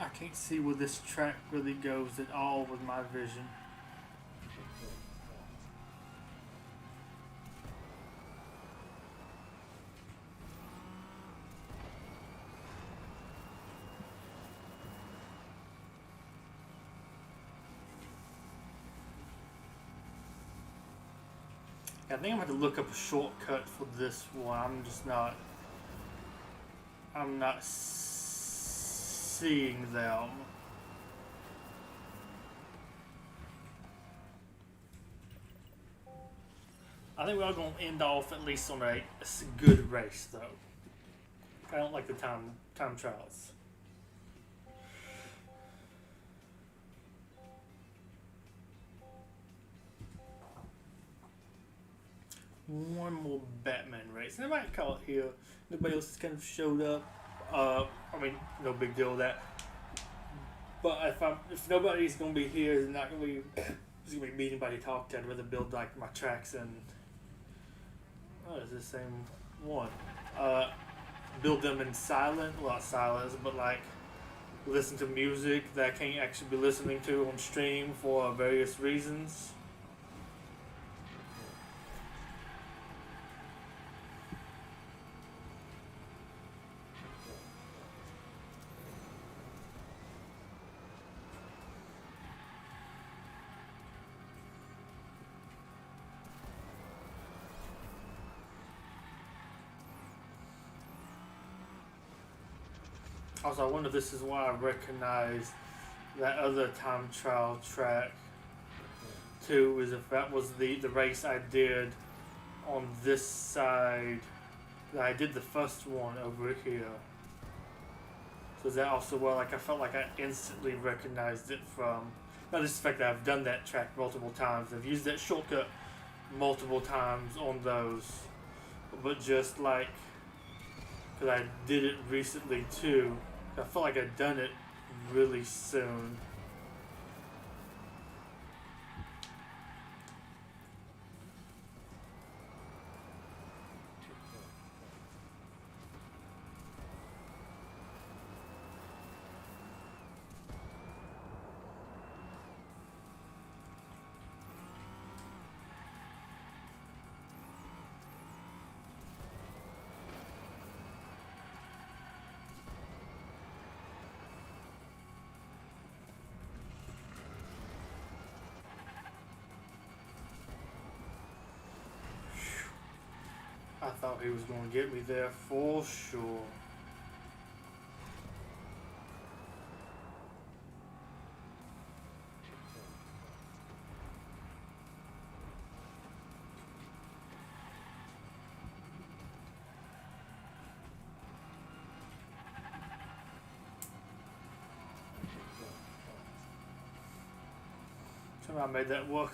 I can't see where this track really goes at all with my vision. I think I'm going to look up a shortcut for this one. I'm not seeing them. I think we're going to end off at least on a good race, though. I don't like the time trials. One more Batman race, and I might call it here. Nobody else has kind of showed up. I mean, no big deal with that. But if nobody's gonna be here, there's not gonna be anybody to talk to. I'd rather build like my tracks and it's the same one. Build them in silent, well not silence, but like listen to music that I can't actually be listening to on stream for various reasons. Also, I wonder if this is why I recognize that other time trial track too, is if that was the race I did on this side, that I did the first one over here. So is that also where like I felt like I instantly recognized it from, not just the fact that I've done that track multiple times, I've used that shortcut multiple times on those, but just like, because I did it recently too, I felt like I'd done it really soon. I thought he was going to get me there for sure. Somehow I made that work.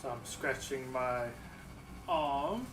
So I'm scratching my arm.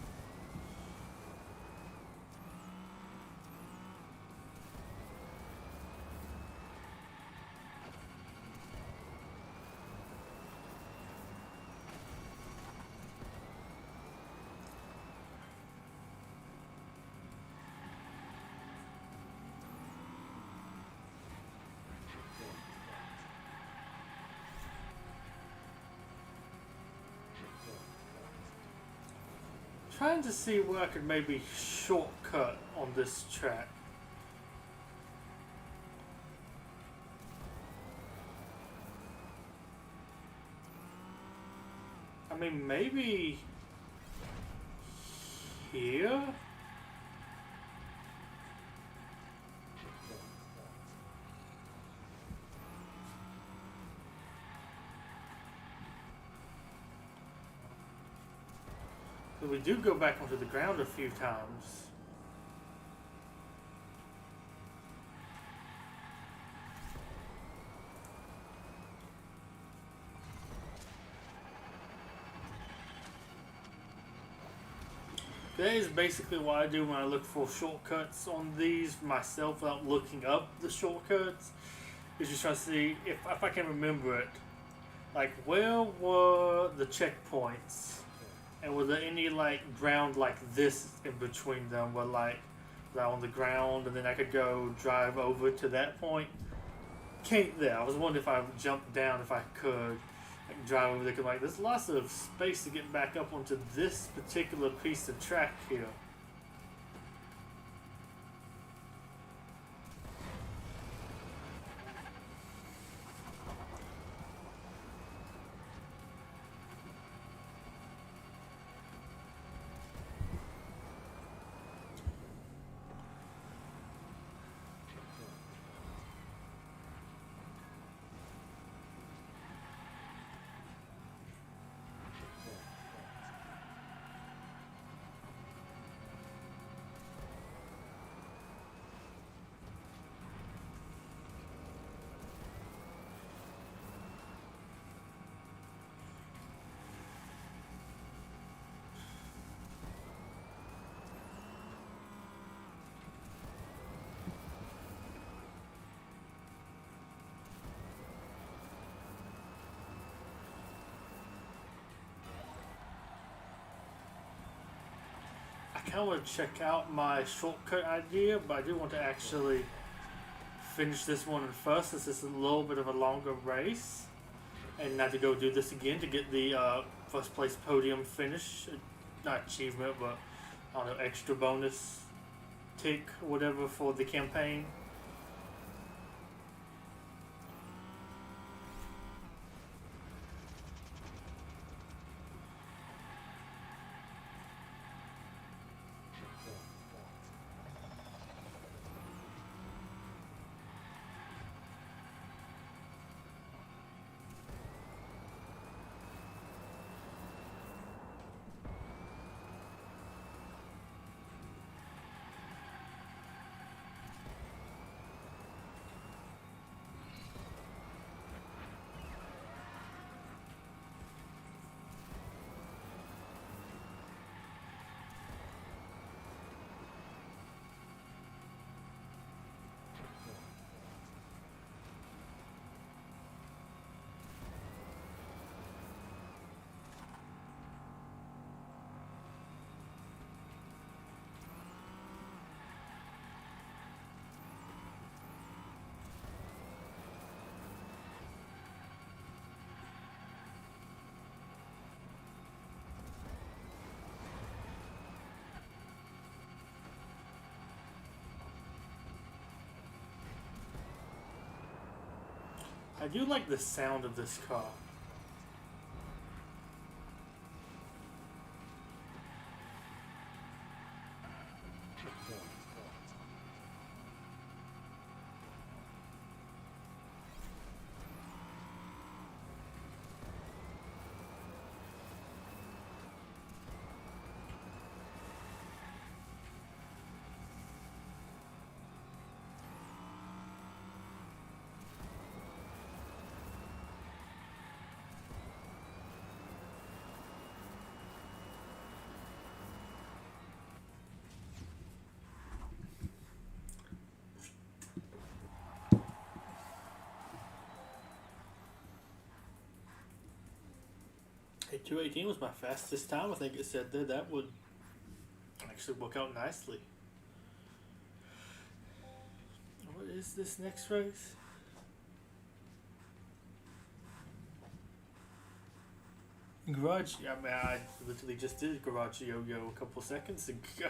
Trying to see where I could maybe shortcut on this track. I mean, maybe here? But we do go back onto the ground a few times. That is basically what I do when I look for shortcuts on these myself without looking up the shortcuts. is just trying to see if I can remember it. Like, where were the checkpoints? And were there any, like, ground like this in between them? Where, like on the ground, and then I could go drive over to that point? Can't there. I was wondering if I would jump down if I could. I can drive over there. Cause, like, there's lots of space to get back up onto this particular piece of track here. I kind of want to check out my shortcut idea, but I do want to actually finish this one first, since this is a little bit of a longer race, and not to go do this again to get the first place podium finish, not achievement, but I don't know, extra bonus tick or whatever for the campaign. I do like the sound of this car. Hey, 218 was my fastest time. I think it said there that would actually work out nicely. What is this next race? Garage. I mean, I literally just did Garage Yo-Yo a couple seconds ago.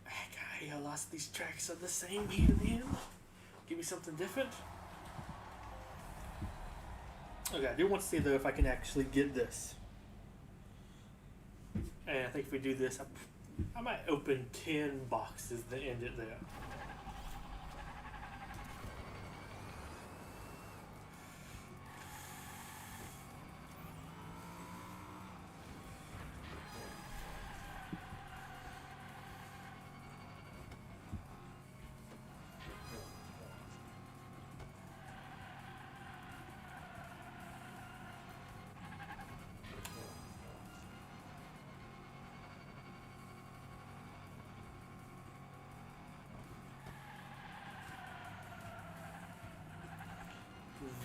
Heck, a lot of these tracks are the same here and here. Give me something different. Okay, I do want to see though if I can actually get this. And I think if we do this, I might open 10 boxes to end it there.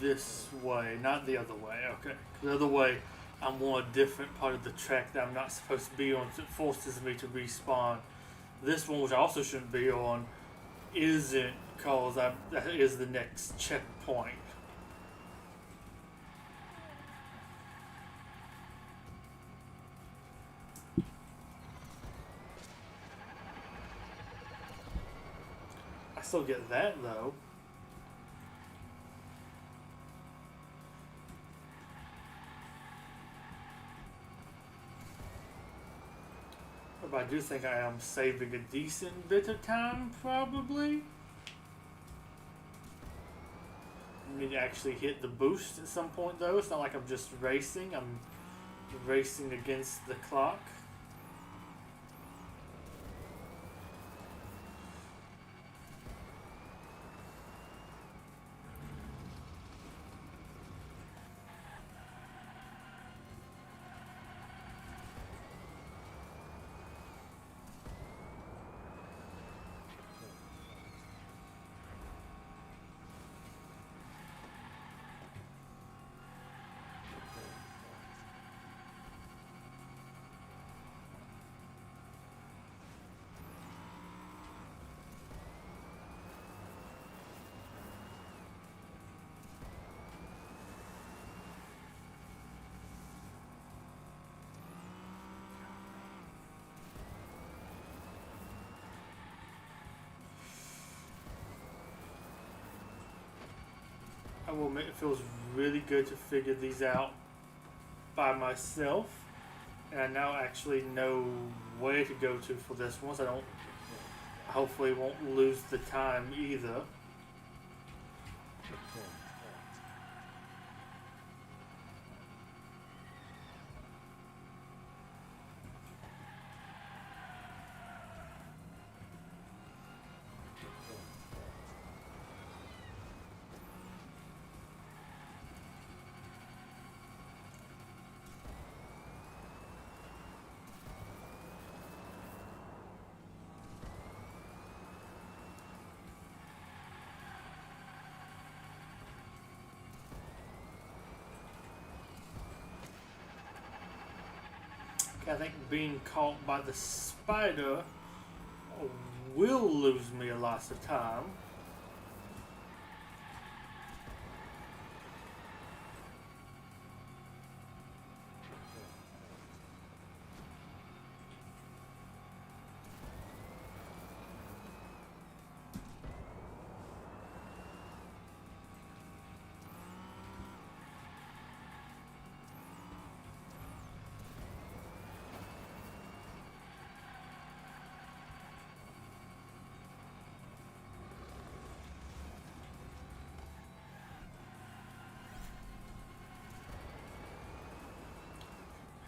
this way, not the other way. Okay, the other way, I'm on a different part of the track that I'm not supposed to be on, so it forces me to respawn. This one, which I also shouldn't be on, isn't, because that is the next checkpoint. I still get that though. But I do think I am saving a decent bit of time, probably. I need to actually hit the boost at some point though. It's not like I'm just racing, I'm racing against the clock. I will admit it feels really good to figure these out by myself, and I now actually know where to go to for this one, so I don't, hopefully won't lose the time either. I think being caught by the spider will lose me a lot of time.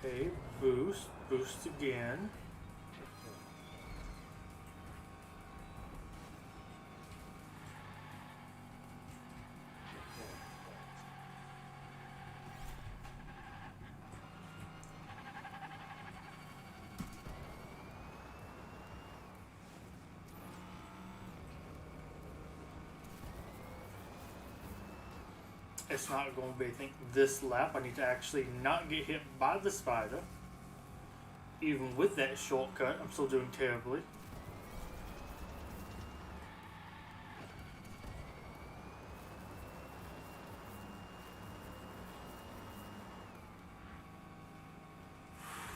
Okay, boost again. It's not going to be, I think, this lap. I need to actually not get hit by the spider. Even with that shortcut, I'm still doing terribly.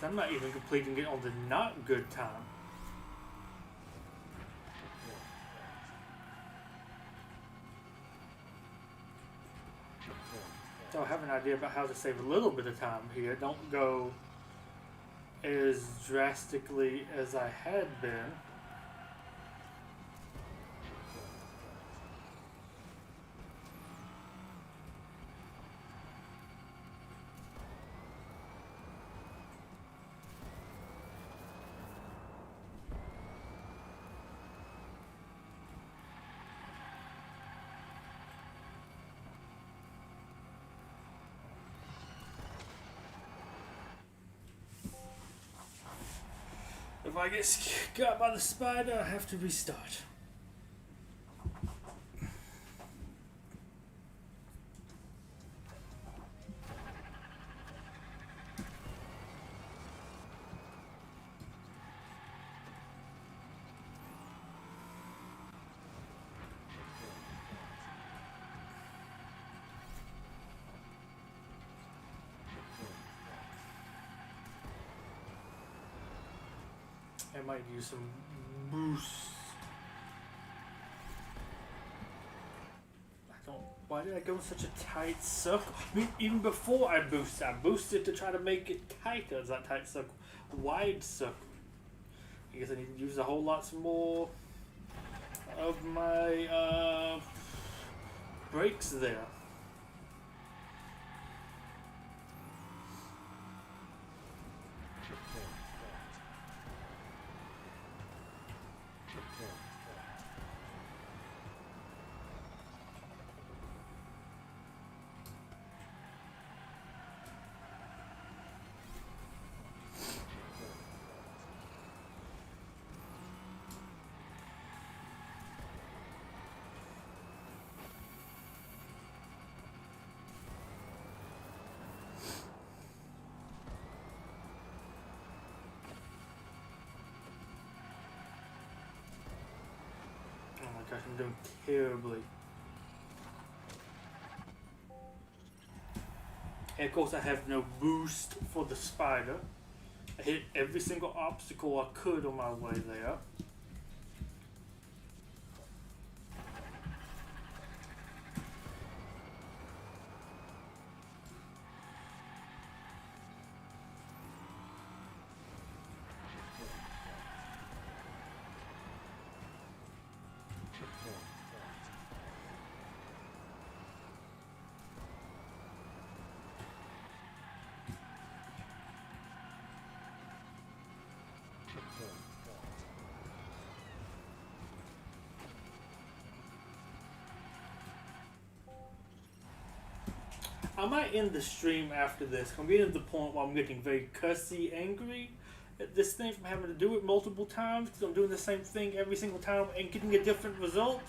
I'm not even completing it on the not good time. So I have an idea about how to save a little bit of time here. Don't go as drastically as I had been. If I get got by the spider, I have to restart. I might use some boost. Why did I go in such a tight circle? I mean, even before I boosted to try to make it tighter as that tight circle. Wide circle. I guess I need to use a whole lot more of my brakes there. Oh my gosh, I'm doing terribly. And of course I have no boost for the spider. I hit every single obstacle I could on my way there. I might end the stream after this. I'm getting to the point where I'm getting very cussy angry at this thing from having to do it multiple times because I'm doing the same thing every single time and getting a different result.